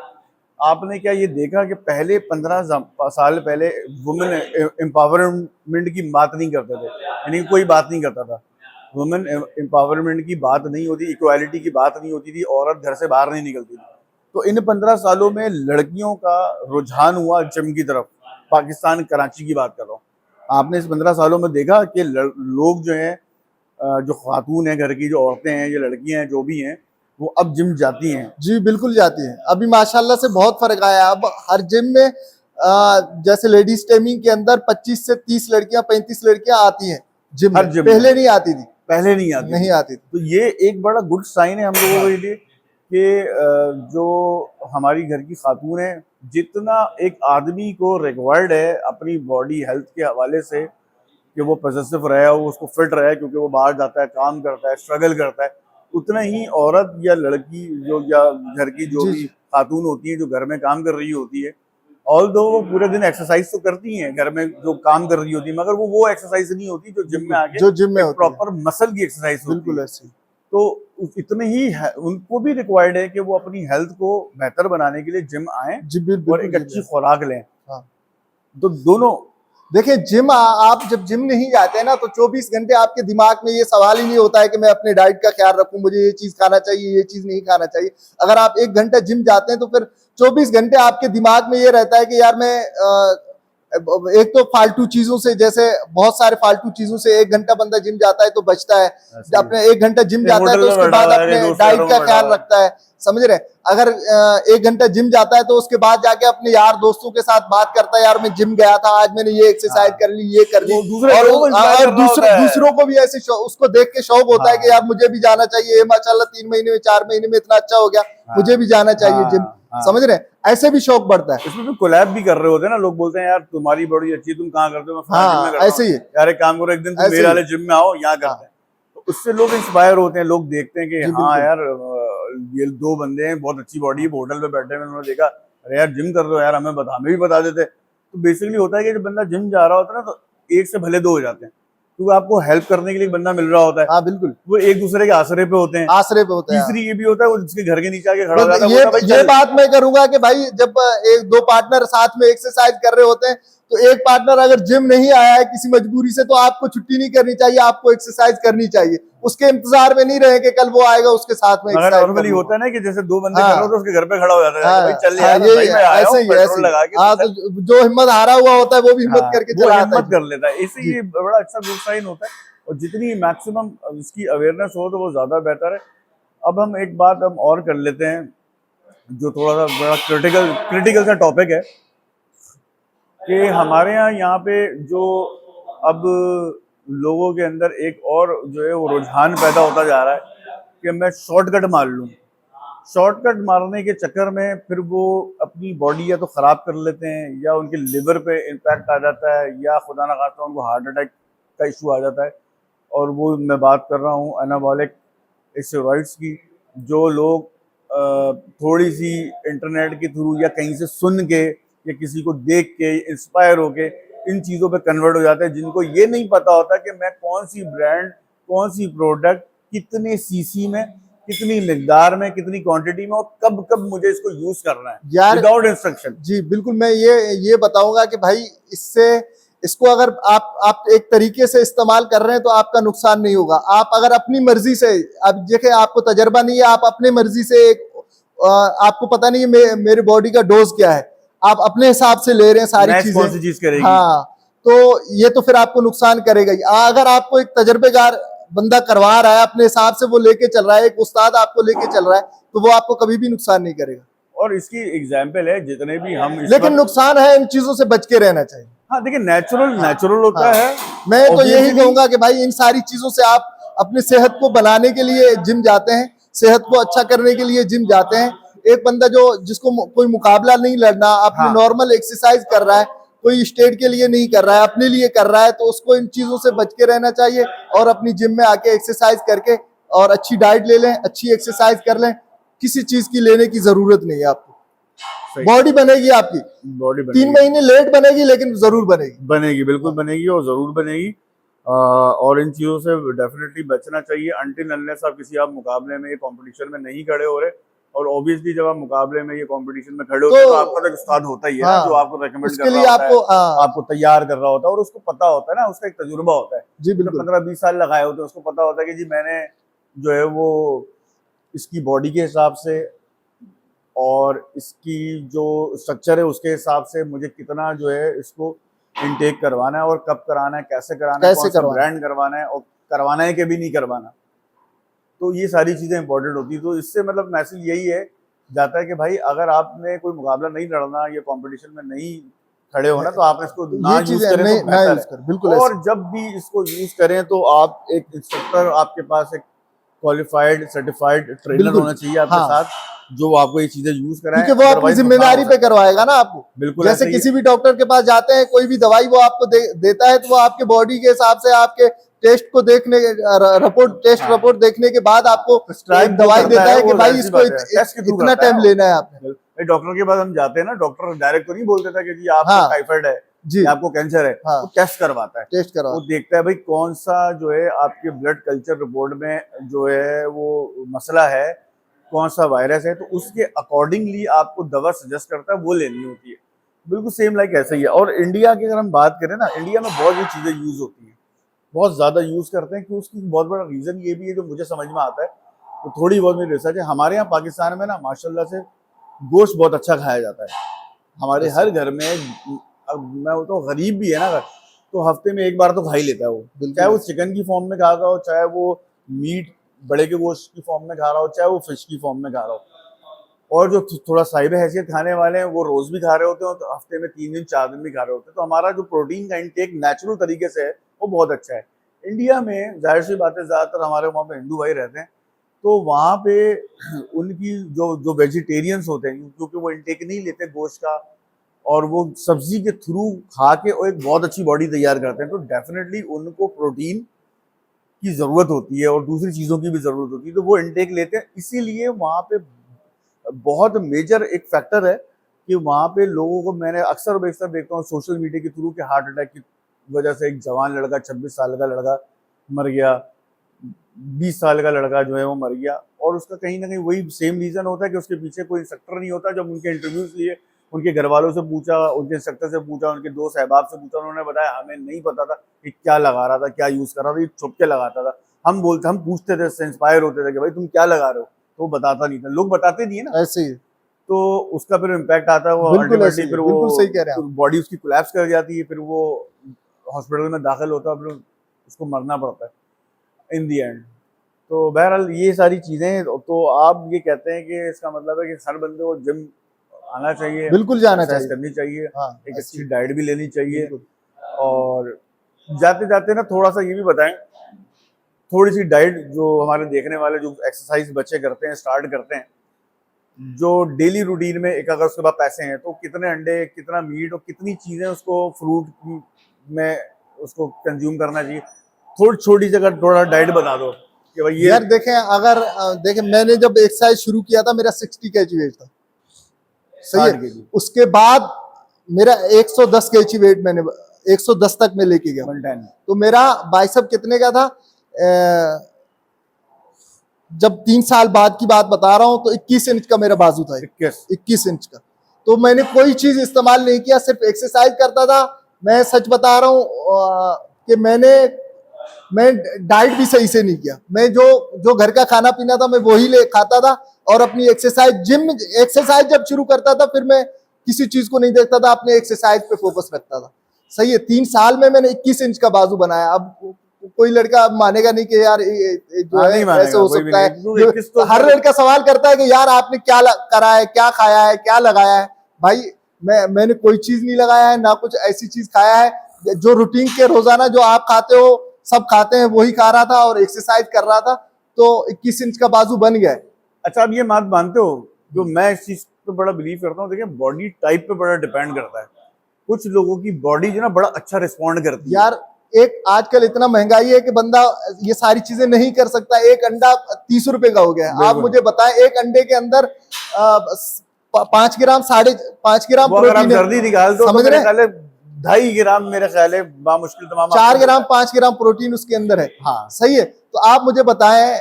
आपने क्या ये देखा कि पहले 15 साल पहले वुमेन एम्पावरमेंट की बात नहीं करते थे, यानी कोई बात नहीं करता था, वुमेन एम्पावरमेंट की बात नहीं होती, इक्वालिटी की बात नहीं होती थी, औरत घर से बाहर नहीं निकलती थी। तो इन 15 सालों में लड़कियों का रुझान हुआ जिम की तरफ, पाकिस्तान कराची की बात कर रहा हूँ। आपने इस 15 सालों में देखा कि लोग जो हैं, जो खातून हैं घर की, जो औरतें हैं, ये लड़कियां हैं, जो भी हैं, वो अब जिम जाती हैं। जी बिल्कुल जाती है, अभी माशाल्लाह से बहुत फर्क आया है। अब हर जिम में जैसे लेडीज टेमिंग के अंदर 25 से 30 लड़कियां 35 लड़कियां आती हैं जिम हर में। जिम पहले में। नहीं आती थी, पहले नहीं आती नहीं आती थी। तो ये एक बड़ा गुड साइन है हम लोगों के लिए कि जो हमारी घर की खातून है, जितना एक आदमी को रिक्वायर्ड है अपनी बॉडी हेल्थ के हवाले से कि वो पॉजिटिव रहे, वो उसको फिट रहे क्योंकि वो बाहर जाता है, काम करता है, स्ट्रगल करता है, उतना ही औरत या लड़की जो या घर की जो जी भी जी खातून होती है जो घर में काम कर रही होती है, ऑल्दो वो पूरे दिन एक्सरसाइज तो करती हैं घर में जो काम कर रही होती है, मगर वो एक्सरसाइज नहीं होती जो जिम में आके जो जिम में एक होती है, प्रॉपर मसल की एक्सरसाइज होती बिल्कुल है। ऐसे ही। तो इतने ही उनको भी रिक्वायर्ड है कि वो अपनी हेल्थ को बेहतर बनाने के लिए जिम आए जी और बिल्कुल एक जिम अच्छी है। खुराक लें। हाँ। तो दोनों देखिए जिम आप जब जिम नहीं जाते हैं ना तो 24 घंटे आपके दिमाग में ये सवाल ही नहीं होता है कि मैं अपने डाइट का ख्याल रखूं, मुझे ये चीज खाना चाहिए, ये चीज नहीं खाना चाहिए। अगर आप 1 घंटा जिम जाते हैं तो फिर 24 घंटे आपके दिमाग में ये रहता है कि यार मैं एक तो फालतू चीजों से, जैसे बहुत सारे फालतू चीजों से 1 घंटा बंदा जिम जाता है तो बचता है। ऐसे ही अपने 1 घंटा जिम एक जाता है होटल तो में उसके बैठा बाद हुआ है, अपने दोस्त डाइट यारों का में बैठा ख्याल हुआ है। रखता है, समझ रहे हैं। अगर 1 घंटा जिम जाता है तो उसके बाद जाके अपने यार दोस्तों के साथ बात करता है, यार मैं जिम गया था आज, मैंने ये एक्सरसाइज हाँ, कर ली, ये कर ली। वो दूसरे और लोगों को इंस्पायर कर रहा होता है। दूसरों को भी ऐसे उसको देख के शौक होता है कि हाँ यार मुझे भी जाना चाहिए, ये माशाल्लाह 3 महीने में 4 महीने में इतना अच्छा हो गया, हाँ मुझे भी जाना चाहिए जिम। हाँ हाँ। समझ रहे हैं, ऐसे भी शौक बढ़ता है। इसमें भी कोलैब भी कर रहे होते हैं ना, लोग बोलते हैं यार तुम्हारी बॉडी अच्छी है, तुम कहाँ करते हो, मैं फलां जिम में हाँ करता हूँ, ऐसे ही है, यार एक काम करो एक दिन तुम ऐसे मेरे ही वाले है। जिम में आओ, यहाँ हाँ करते हैं। तो उससे लोग इंस्पायर होते हैं, लोग देखते हैं कि जी हाँ बिल्कुल। यार ये 2 बंदे हैं, बहुत अच्छी बॉडी है, होटल पे बैठे हैं, उन्होंने देखा अरे यार जिम कर रहे हो यार, हमें भी बता देते। तो बेसिकली होता है कि जब बंदा जिम जा रहा होता है ना तो एक से भले दो हो जाते हैं, क्योंकि आपको हेल्प करने के लिए एक बंदा मिल रहा होता है, हाँ बिल्कुल, वो एक दूसरे के आसरे पे होते हैं। आसरे पे होते हैं। तीसरी ये भी होता है वो जिसके घर के नीचे आके खड़ा हो तो जाता है, बोलता है भाई ये चल। बात मैं करूंगा कि भाई जब एक दो पार्टनर साथ में एक्सरसाइज कर रहे होते हैं तो एक पार्टनर अगर जिम नहीं आया है किसी मजबूरी से तो आपको छुट्टी नहीं करनी चाहिए, आपको एक्सरसाइज करनी चाहिए। उसके इंतजार में नहीं रहे कि कल वो आएगा उसके साथ में मगर एक्सरसाइज कर नॉर्मली लूंगा। होता है ना कि जैसे 2 बंदे कर रहे हो तो हाँ उसके घर पे खड़ा हो जाता है, हाँ भाई चल हाँ, यार, यही भाई है, मैं आया ऐसे हूँ ही ऐसे पेट्रोल ही। लगा के, हाँ तो तो चल। जो हिम्मत हारा हुआ होता है वो भी हिम्मत हाँ, करके वो चला आता हिम्मत है। कर लेता है, इससे जी ये बड़ा अच्छा गुड साइन होता है। और जितनी मैक्सिमम इसकी अवेयरनेस हो तो वो ज्यादा बेहतर है। अब हम एक बात हम और कर लेते हैं जो थोड़ा सा बड़ा क्रिटिकल सा टॉपिक है कि हमारे यहाँ पे जो अब लोगों के अंदर एक और जो है वो रुझान पैदा होता जा रहा है कि मैं शॉर्टकट मार लूँ। शॉर्टकट मारने के चक्कर में फिर वो अपनी बॉडी या तो खराब कर लेते हैं, या उनके लिवर पे इम्पैक्ट आ जाता है, या खुदा ना खास्ता उनको हार्ट अटैक का इशू आ जाता है। और वो मैं बात कर रहा हूँ एनाबॉलिक स्टेरॉइड्स की, जो लोग थोड़ी सी इंटरनेट के थ्रू या कहीं से सुन के या किसी को देख के इंस्पायर होके इन चीज़ों पे कन्वर्ट हो जाते हैं, जिनको ये नहीं पता होता कि मैं कौन सी ब्रांड, कौन सी प्रोडक्ट, कितने सीसी में, कितनी मिकदार में, कितनी क्वांटिटी में और कब कब मुझे इसको यूज करना है यार विदाउट इंस्ट्रक्शन। जी बिल्कुल, मैं ये बताऊंगा कि भाई इसको अगर आप एक तरीके से इस्तेमाल कर रहे हैं तो आपका नुकसान नहीं होगा। आप अगर अपनी मर्जी से, अब देखिए आपको तजर्बा नहीं है, आप अपने मर्जी से आपको पता नहीं है मेरे बॉडी का डोज क्या है, आप अपने हिसाब से ले रहे हैं सारी मैच कौन सी चीजें। चीज करेगी। हाँ तो ये तो फिर आपको नुकसान करेगा ही। अगर आपको एक तजर्बेकार बंदा करवा रहा है, अपने हिसाब से वो लेके चल रहा है, एक उस्ताद आपको लेके चल रहा है, तो वो आपको कभी भी नुकसान नहीं करेगा। और इसकी एग्जाम्पल है जितने भी हम लेकिन नुकसान है, इन चीजों से बच के रहना चाहिए। हाँ देखिए नेचुरल होता हाँ, है। मैं तो यही Obviously, कहूंगा कि भाई इन सारी चीजों से आप अपनी सेहत को बनाने के लिए जिम जाते हैं, सेहत को अच्छा करने के लिए जिम जाते हैं। एक बंदा जिसको कोई मुकाबला नहीं लड़ना, अपनी हाँ नॉर्मल एक्सरसाइज कर रहा है, कोई स्टेट के लिए नहीं कर रहा है, अपने लिए कर रहा है, तो उसको इन चीजों से बच के रहना चाहिए और अपनी जिम में आके एक्सरसाइज करके और अच्छी डाइट ले लें, अच्छी एक्सरसाइज कर लें। किसी चीज की लेने की जरूरत नहीं है आपको, सही। बॉडी बनेगी आपकी, बॉडी 3 महीने लेट बनेगी लेकिन जरूर बनेगी। बनेगी, बिल्कुल बनेगी और जरूर बनेगी। और इन चीज़ों से डेफिनेटली बचना चाहिए अनटिल अनलेस आप किसी आप मुकाबले में, कंपटीशन में नहीं खड़े हो रहे। और ऑब्वियसली जब आप मुकाबले में, ये कंपटीशन में खड़े होते हैं तो आपका तो एक उस्ताद होता ही है ना, जो आपको रेकमेंड उसके कर लिए रहा होता है, आपको आपको तैयार कर रहा होता है, और उसको पता होता है ना, उसका एक तजुर्बा होता है। जी जो बिल्कुल 15-20 साल लगाए होते हैं उसको पता होता है कि जी मैंने जो है वो इसकी बॉडी के हिसाब से और इसकी जो स्ट्रक्चर है उसके हिसाब से मुझे कितना जो है इसको इनटेक करवाना है, और कब कराना है, कैसे कराना है, कैसे कौन सा करवाना है। ब्रांड करवाना है, और करवाना है कि भी नहीं करवाना। तो ये सारी चीज़ें इंपॉर्टेंट होती है। तो इससे मतलब मैसेज यही है जाता है कि भाई अगर आपने कोई मुकाबला नहीं लड़ना या कंपटीशन में नहीं खड़े हो ना, तो आप इसको ना ये यूज चीजें करें नहीं तो ना बेहतर यूज है। कर, बिल्कुल और ऐसे। जब भी इसको यूज करें तो आप एक इंस्ट्रक्टर, आपके पास एक क्वालिफाइड सर्टिफाइड ट्रेनर बिल्कुल होना चाहिए आपके हाँ, साथ, जो आपको ये चीजें यूज कराएं, क्योंकि वो अपनी अदरवाइज नुकसान जिम्मेदारी हो पे सकता करवाएगा ना आपको। है। बिल्कुल जैसे ऐसे ही है। किसी भी डॉक्टर के पास जाते हैं, कोई भी दवाई वो आपको देता है, तो वो आपके बॉडी के हिसाब से आपके टेस्ट को देखने, रिपोर्ट, टेस्ट हाँ, रिपोर्ट देखने के बाद आपको प्रिस्क्राइब एक जो दवाई करता देता है है कि वो भाई जाहिर सी इसको बात है, टेस्ट के थ्रू इतना करता है टाइम वो। लेना है आपने। डॉक्टर के पास हम जाते हैं ना, डॉक्टर डायरेक्ट तो नहीं बोल देता कि जी आपको हाँ टाइफाइड है जी या आपको कैंसर है, हाँ, वो टेस्ट करवाता है। टेस्ट करवा, वो देखता है भाई कौन सा जो है आपके ब्लड कल्चर रिपोर्ट में जो है वो मसला है, कौन सा वायरस है, तो उसके अकॉर्डिंगली आपको दवा सजेस्ट करता है, वो लेनी होती है। बिल्कुल सेम लाइक ऐसा ही है। और इंडिया की अगर हम बात करें ना, इंडिया में बहुत ये चीज़ें यूज होती हैं, बहुत ज़्यादा यूज करते हैं, कि उसकी बहुत बड़ा रीज़न ये भी है जो मुझे समझ में आता है, तो थोड़ी बहुत मेरी रिसर्च है। हमारे यहाँ पाकिस्तान में ना माशाल्लाह से गोश्त बहुत अच्छा खाया जाता है। हमारे हर घर में, अब मैं वो तो गरीब भी है ना, तो हफ्ते में एक बार तो खा ही लेता है वो, चाहे वो चिकन की फॉर्म में खा रहा हो, चाहे वो मीट बड़े के गोश्त की फॉर्म में खा रहा हो, चाहे वो फिश की फॉर्म में खा रहा हो। और जो थोड़ा साहिब हैसियत खाने वाले हैं वो रोज भी खा रहे होते हैं, तो हफ्ते में 3 दिन 4 दिन भी खा रहे होते हैं। तो हमारा जो प्रोटीन का इंटेक नेचुरल तरीके से है वो बहुत अच्छा है। इंडिया में जाहिर सी बात है, ज़्यादातर हमारे वहाँ पे हिंदू भाई रहते हैं, तो वहाँ पे उनकी जो जो वेजिटेरियंस होते हैं, क्योंकि वो इंटेक नहीं लेते गोश्त का, और वो सब्जी के थ्रू खा के वो एक बहुत अच्छी बॉडी तैयार करते हैं, तो डेफिनेटली उनको प्रोटीन की ज़रूरत होती है और दूसरी चीज़ों की भी ज़रूरत होती है, तो वो इंटेक लेते हैं। इसीलिए वहाँ पे बहुत मेजर एक फैक्टर है कि वहाँ पे लोगों को, मैंने अक्सर बेशतर देखता हूँ सोशल मीडिया के थ्रू, कि हार्ट अटैक की वजह से एक जवान लड़का, 26 साल का लड़का मर गया, 20 साल का लड़का जो है वो मर गया। और उसका कहीं ना कहीं वही सेम रीज़न होता है कि उसके पीछे कोई इंस्ट्रक्टर नहीं होता। जब उनके इंटरव्यूज लिए, उनके घर वालों से पूछा, उनके इंस्ट्रक्टर से पूछा, उनके दोस्त अहबाब से पूछा, उन्होंने बताया हमें नहीं पता था कि क्या लगा रहा था, क्या यूज़ कर रहा था, ये छुप के लगाता था। हम पूछते थे, उससे इंस्पायर होते थे कि भाई तुम क्या लगा रहे हो, तो वो बताता नहीं था। लोग बताते नहीं है ना, ऐसे ही, तो उसका फिर इम्पैक्ट आता है, वो बिल्कुल ऐसे अल्टीमेटली ही, फिर बिल्कुल सही कह रहे हैं वो आप। बॉडी उसकी कोलैप्स कर जाती है, फिर वो हॉस्पिटल में दाखिल होता है, फिर उसको मरना पड़ता है इन दी एंड। तो बहरहाल ये सारी चीज़ें, तो आप ये कहते हैं कि इसका मतलब है कि हर बंदे को जिम आना चाहिए, बिल्कुल जाना एक्सरसाइज चाहिए, करनी चाहिए, हाँ एक ऐसे अच्छी ही, डाइट भी लेनी चाहिए। बिल्कुल। और जाते जाते ना थोड़ा सा ये भी बताएं, थोड़ी सी डाइट जो हमारे देखने वाले जो एक्सरसाइज बच्चे करते हैं, स्टार्ट करते हैं, जो डेली रूटीन में, एक अगर उसके पास पैसे हैं तो कितने अंडे, कितना मीट और कितनी चीज़ें उसको फ्रूट में उसको कंज्यूम करना चाहिए, थोड़ी छोटी जगह थोड़ा डाइट बता दो कि भाई ये यार देखें, अगर देखें, मैंने जब एक्सरसाइज शुरू किया था मेरा 60 kg वेट था, सही 60 है। kg उसके बाद मेरा 110 kg वेट मैंने 110 तक मैं लेके गया। 110। तो मेरा बाइसेप कितने का था, जब 3 साल बाद की बात बता रहा हूं, तो 21 इंच का मेरा बाजू था, 21 इंच का। तो मैंने कोई चीज इस्तेमाल नहीं किया, सिर्फ एक्सरसाइज करता था। मैं सच बता रहा हूं कि मैं डाइट भी सही से नहीं किया। मैं जो जो घर का खाना पीना था मैं वही ले खाता था, और अपनी एक्सरसाइज जब शुरू करता था, फिर मैं किसी चीज को नहीं देखता था, अपने एक्सरसाइज पे फोकस रखता था। सही है, 3 साल में मैंने 21 इंच का बाजू बनाया। अब कोई लड़का मानेगा नहीं कि यार जो हाँ, है नहीं ऐसे मानेगा, हो कोई भी सकता नहीं। है। क्योंकि 21 तो हर लड़का सवाल करता है कि यार आपने क्या करा है, क्या खाया है, क्या लगाया है। भाई मैंने कोई चीज नहीं लगाया है, ना कुछ ऐसी चीज खाया है। जो रूटीन के रोजाना जो आप खाते हो, सब खाते हैं, वही खा रहा था और एक्सरसाइज कर रहा था, तो 21 इंच का बाजू बन गया। अच्छा, आप ये बात मानते हो, जो मैं इस चीज पे बड़ा बिलीव करता हूँ, देखिए बॉडी टाइप पे बड़ा डिपेंड करता है। कुछ लोगों की बॉडी जो ना बड़ा अच्छा रिस्पॉन्ड करती है। यार एक आजकल इतना महंगाई है कि बंदा ये सारी चीजें नहीं कर सकता। एक अंडा 30 रुपए का हो गया है। आप मुझे बताएं, एक अंडे के अंदर 5 ग्राम, 5.5 ग्राम वो अगर आप प्रोटीन है, जर्दी निकाल दो तो समझ मेरे रहे? ख्याल है 2.5 ग्राम, मेरे ख्याल है बामुश्किल तमाम 4 ग्राम 5 ग्राम प्रोटीन उसके अंदर है। हाँ, सही है, तो आप मुझे बताएं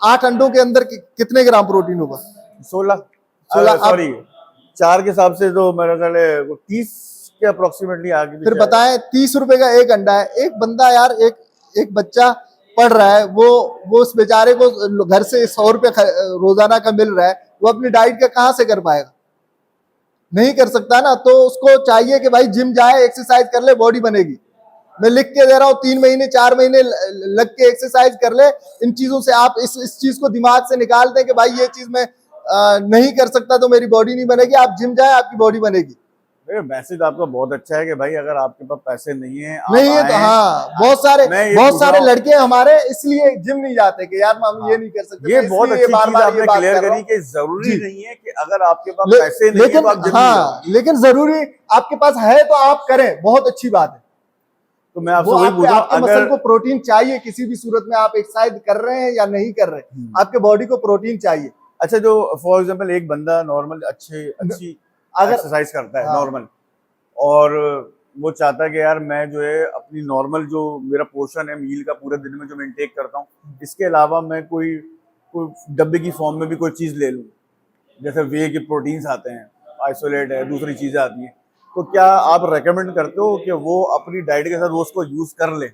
8 अंडों के अंदर कितने ग्राम प्रोटीन होगा? 16 16। सॉरी 4 के हिसाब से तो मेरे ख्याल है 30 के अप्रोक्सीमेटली आगे। फिर बताएं, 30 रुपए का एक अंडा है। एक बंदा यार, एक बच्चा पढ़ रहा है, वो उस बेचारे को घर से 100 रुपए रोजाना का मिल रहा है, वो अपनी डाइट का कहां से कर पाएगा? नहीं कर सकता ना। तो उसको चाहिए कि भाई जिम जाए, एक्सरसाइज कर ले, बॉडी बनेगी। मैं लिख के दे रहा हूँ, 3 महीने 4 महीने लग के एक्सरसाइज कर ले। इन चीजों से आप इस चीज को दिमाग से निकाल दें कि भाई ये चीज मैं नहीं कर सकता तो मेरी बॉडी नहीं बनेगी। आप जिम जाए, आपकी बॉडी बनेगी। मैसेज आपका बहुत अच्छा है कि भाई अगर आपके पास पैसे नहीं है आप नहीं है तो आएं। हाँ, मैं ये बहुत पूछ सारे रहा हूं, लड़के हमारे इसलिए जिम नहीं जाते कि यार हम हाँ, ये नहीं कर सकते। ये मैं बहुत इसलिए अच्छी बार चीज बार ये आपने बात क्लियर कर रहा करी हूँ। कि जरूरी जी, नहीं है कि अगर आपके पास पैसे नहीं है लेकिन तो आप जिम नहीं हाँ, जाओ। लेकिन जरूरी आपके पास है तो आप करें, बहुत अच्छी बात है। तो मैं वो आपसे वही पूछ रहा हूँ आपके मसल अगर को प्रोटीन चाहिए, किसी भी सूरत में आप एक्सरसाइज कर रहे हैं या नहीं कर रहे हैं, आपके बॉडी को प्रोटीन चाहिए। अच्छा, जो फॉर एग्जांपल एक बंदा नॉर्मल अच्छी अगर एक्सरसाइज करता है हाँ, नॉर्मल, और वो चाहता है कि यार मैं जो है अपनी नॉर्मल जो मेरा पोर्शन है मील का पूरे दिन में जो मैं इंटेक करता हूँ, इसके अलावा मैं कोई कोई डब्बे की फॉर्म में भी कोई चीज़ ले लूँ, जैसे वे के प्रोटीन्स आते हैं, आइसोलेट है, दूसरी चीज़ें आती हैं, तो क्या आप रेकमेंड करते हो कि वो अपनी डाइट के साथ वो उसको यूज़ कर ले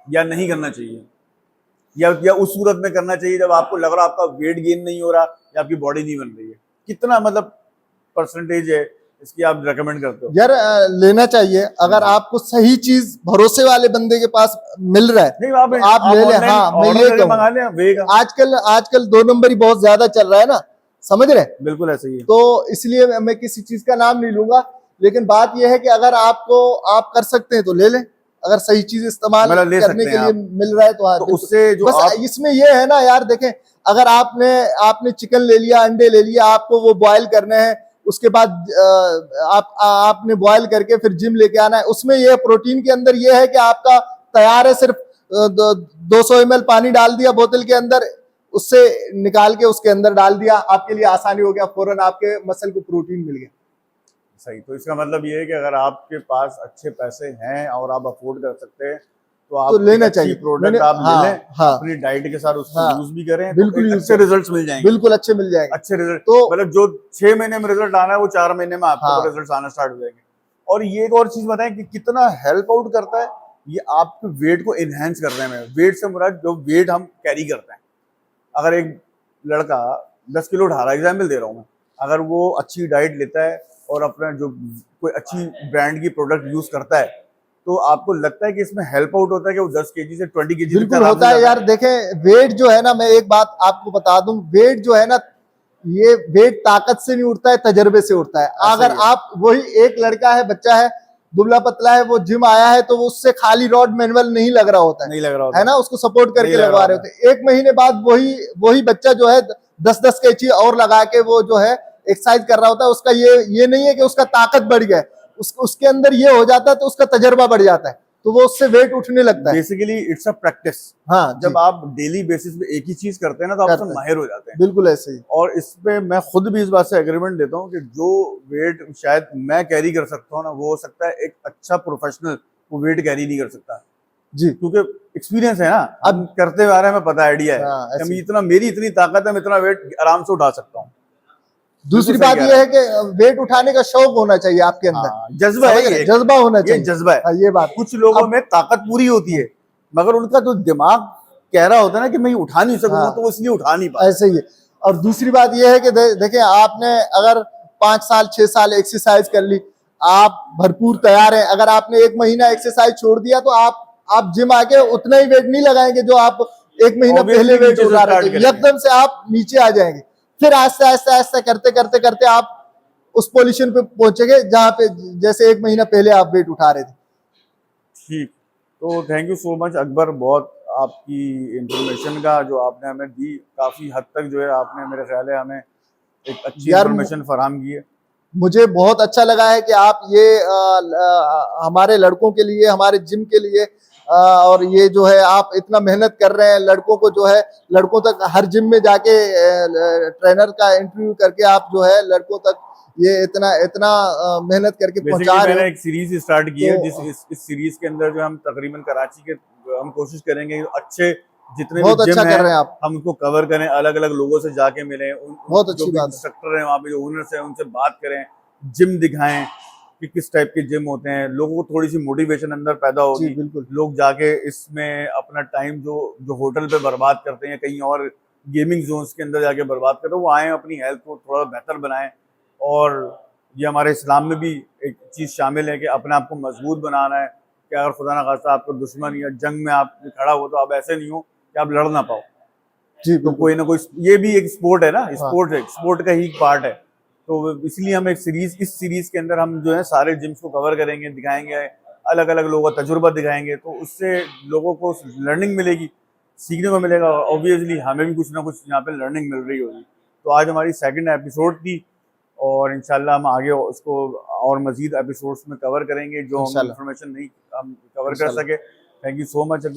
या नहीं करना चाहिए, या उस सूरत में करना चाहिए जब आपको लग रहा है आपका वेट गेन नहीं हो रहा या आपकी बॉडी नहीं बन रही है? कितना मतलब परसेंटेज है इसकी आप रेकमेंड करते हो? यार लेना चाहिए अगर आपको सही चीज भरोसे वाले बंदे के पास मिल रहा है नहीं, तो आप ले लें। ऑनलाइन हाँ, मैं ऑर्डर ये करके मंगा कहूँ, लें वे का। आजकल आजकल 2 नंबरी बहुत ज्यादा चल रहा है ना, समझ रहे हैं? बिल्कुल ऐसा ही है। तो इसलिए मैं किसी चीज का नाम नहीं लूंगा, लेकिन बात यह है कि अगर आपको आप कर सकते हैं तो ले लें, अगर सही चीज इस्तेमाल मतलब ले करने सकते के हैं लिए आप, मिल रहा है तो हाँ तो बिल्कुल। उससे जो बस आप इसमें ये है ना यार, देखें, अगर आपने चिकन ले लिया, अंडे ले लिया, आपको वो बॉयल करने हैं, उसके बाद आपने बॉयल करके फिर जिम लेके आना है, उसमें ये प्रोटीन के अंदर ये है कि आपका तैयार है, सिर्फ 200 ml पानी डाल दिया बोतल के अंदर, उससे निकाल के उसके अंदर डाल दिया, आपके लिए आसानी हो गया, फौरन आपके मसल को प्रोटीन मिल गया। सही, तो इसका मतलब ये है कि अगर आपके पास अच्छे पैसे हैं और आप अफोर्ड कर सकते हैं तो तो आप एक लेना अच्छी चाहिए। प्रोडक्ट आप ले हाँ, लें, हाँ, अपनी डाइट के साथ उसको हाँ, यूज भी करें, तो बिल्कुल एक यूज अच्छे करें, रिजल्ट्स मिल जाएंगे। बिल्कुल अच्छे मिल जाएंगे। अच्छे रिजल्ट तो मतलब जो 6 महीने में रिजल्ट आना है वो 4 महीने में आपको हाँ, रिजल्ट आना स्टार्ट हो जाएंगे। और ये एक और चीज बताएं कि कितना हेल्प आउट करता है ये आपके वेट को एनहेंस करने में। वेट से मुराद जो वेट हम कैरी करते हैं, अगर एक लड़का 10 किलो उठा रहा है, एग्जाम्पल दे रहा हूँ मैं, अगर वो अच्छी डाइट लेता है और अपना जो कोई अच्छी ब्रांड की प्रोडक्ट यूज करता है, तो आपको लगता है कि इसमें हेल्प आउट होता है कि वो 10 केजी से 20 केजी बिल्कुल होता है यार। देखें, वेट जो है ना, मैं एक बात आपको बता दूं, वेट जो है ना, ये वेट ताकत से नहीं उठता है, तजर्बे से उठता है। अगर आप वही एक लड़का है, बच्चा है, दुबला पतला है, वो जिम आया है, तो वो उससे खाली रॉड मैनुअल नहीं लग रहा होता नहीं लग रहा होता है ना, उसको सपोर्ट करके नहीं लग लगवा रहा रहे होते हैं। 1 महीने बाद वही बच्चा जो है 10-10 केजी और लगा के वो जो है एक्सरसाइज कर रहा होता है। उसका ये नहीं है कि उसका ताकत बढ़ गया, उसके अंदर ये हो जाता है तो उसका तजर्बा बढ़ जाता है, तो वो उससे वेट उठने लगता है। Basically it's a practice. हाँ, जब आप डेली बेसिस पे एक ही चीज करते हैं ना तो आप उसमें माहिर हो जाते हैं। बिल्कुल ऐसे ही। और इस पे मैं खुद भी इस बात से एग्रीमेंट देता हूँ कि जो वेट शायद मैं कैरी कर सकता हूँ ना, वो हो सकता है एक अच्छा प्रोफेशनल वो वेट कैरी नहीं कर सकता जी, क्योंकि एक्सपीरियंस है ना, अब करते हुए आ रहे हैं, हमें पता आइडिया है हाँ, कि मैं मेरी इतनी ताकत है, मैं इतना वेट आराम से उठा सकता हूँ। दूसरी बात यह है कि वेट उठाने का शौक होना चाहिए आपके अंदर। हाँ, जज्बा है ये, जज्बा होना ये चाहिए। जज्बा है। हाँ, ये बात। कुछ लोगों में ताकत पूरी होती है मगर उनका जो दिमाग कह रहा होता है ना कि मैं उठा नहीं सकूंगा, हाँ, तो वो इसलिए उठा नहीं पाता। ऐसे ही है। और दूसरी बात यह है कि देखिए, आपने अगर 5 साल 6 साल एक्सरसाइज कर ली, आप भरपूर तैयार हैं। अगर आपने 1 महीना एक्सरसाइज छोड़ दिया तो आप जिम आके उतना ही वेट नहीं लगाएंगे जो आप 1 महीना पहले वेट उठा रहे थे, एकदम से आप नीचे आ जाएंगे। फिर आस्ते आस्ते आस्ते करते करते करते आप उस पोजीशन पे पहुंचेंगे जहां पे जैसे 1 महीना पहले आप वेट उठा रहे थे। ठीक, तो thank you so much Akbar, बहुत आपकी इंफॉर्मेशन का जो आपने हमें दी, काफ़ी हद तक जो है आपने मेरे ख्याल है हमें एक अच्छी इंफॉर्मेशन फराहम की है। मुझे बहुत अच्छा लगा है कि आप ये हमारे लड़कों के लिए, हमारे जिम के लिए, और ये जो है आप इतना मेहनत कर रहे हैं, लड़कों को जो है लड़कों तक हर जिम में जाके ट्रेनर का इंटरव्यू करके आप जो है लड़कों तक ये इतना मेहनत करके पहुंचा रहे हो। मैंने एक सीरीज स्टार्ट की है, तो इस सीरीज के अंदर जो हम तकरीबन कराची के हम कोशिश करेंगे अच्छे जितने बहुत भी जिम अच्छा कर हैं रहे हैं आप, हम उनको कवर करें, अलग अलग लोगों से जाके मिलें, बहुत जो अच्छी भी बात है। इंस्ट्रक्टर हैं वहाँ पे, जो ओनर्स हैं, उनसे बात करें, जिम दिखाएं कि किस टाइप के जिम होते हैं, लोगों को थोड़ी सी मोटिवेशन अंदर पैदा जी, होगी। बिल्कुल। लोग जाके इसमें अपना टाइम जो होटल पे बर्बाद करते हैं, कहीं और गेमिंग जोन्स के अंदर जाके बर्बाद करते हैं, वो आए अपनी हेल्थ को थोड़ा बेहतर बनाएं। और ये हमारे इस्लाम में भी एक चीज़ शामिल है कि अपने आप को मजबूत बनाना है, कि अगर खुदा ना खास्ता आपको दुश्मन या जंग में आप खड़ा हो तो आप ऐसे नहीं हो कि आप लड़ ना पाओ। जी, तो कोई ना कोई, ये भी एक स्पोर्ट है ना, हाँ, स्पोर्ट है, स्पोर्ट का ही पार्ट है। तो इसलिए हम इस सीरीज के अंदर हम जो है सारे जिम्स को कवर करेंगे, दिखाएंगे, अलग अलग लोगों का तजुर्बा दिखाएंगे, तो उससे लोगों को लर्निंग मिलेगी, सीखने को मिलेगा, ऑब्वियसली हमें भी कुछ ना कुछ यहाँ पे लर्निंग मिल रही होगी। तो आज हमारी सेकंड एपिसोड थी और इंशाल्लाह हम आगे उसको और मजीद एपिसोड्स में कवर करेंगे जो हम इंशाल्लाह। इंफॉर्मेशन नहीं हम कवर कर इंशाल्लाह। सके। Thank you so much.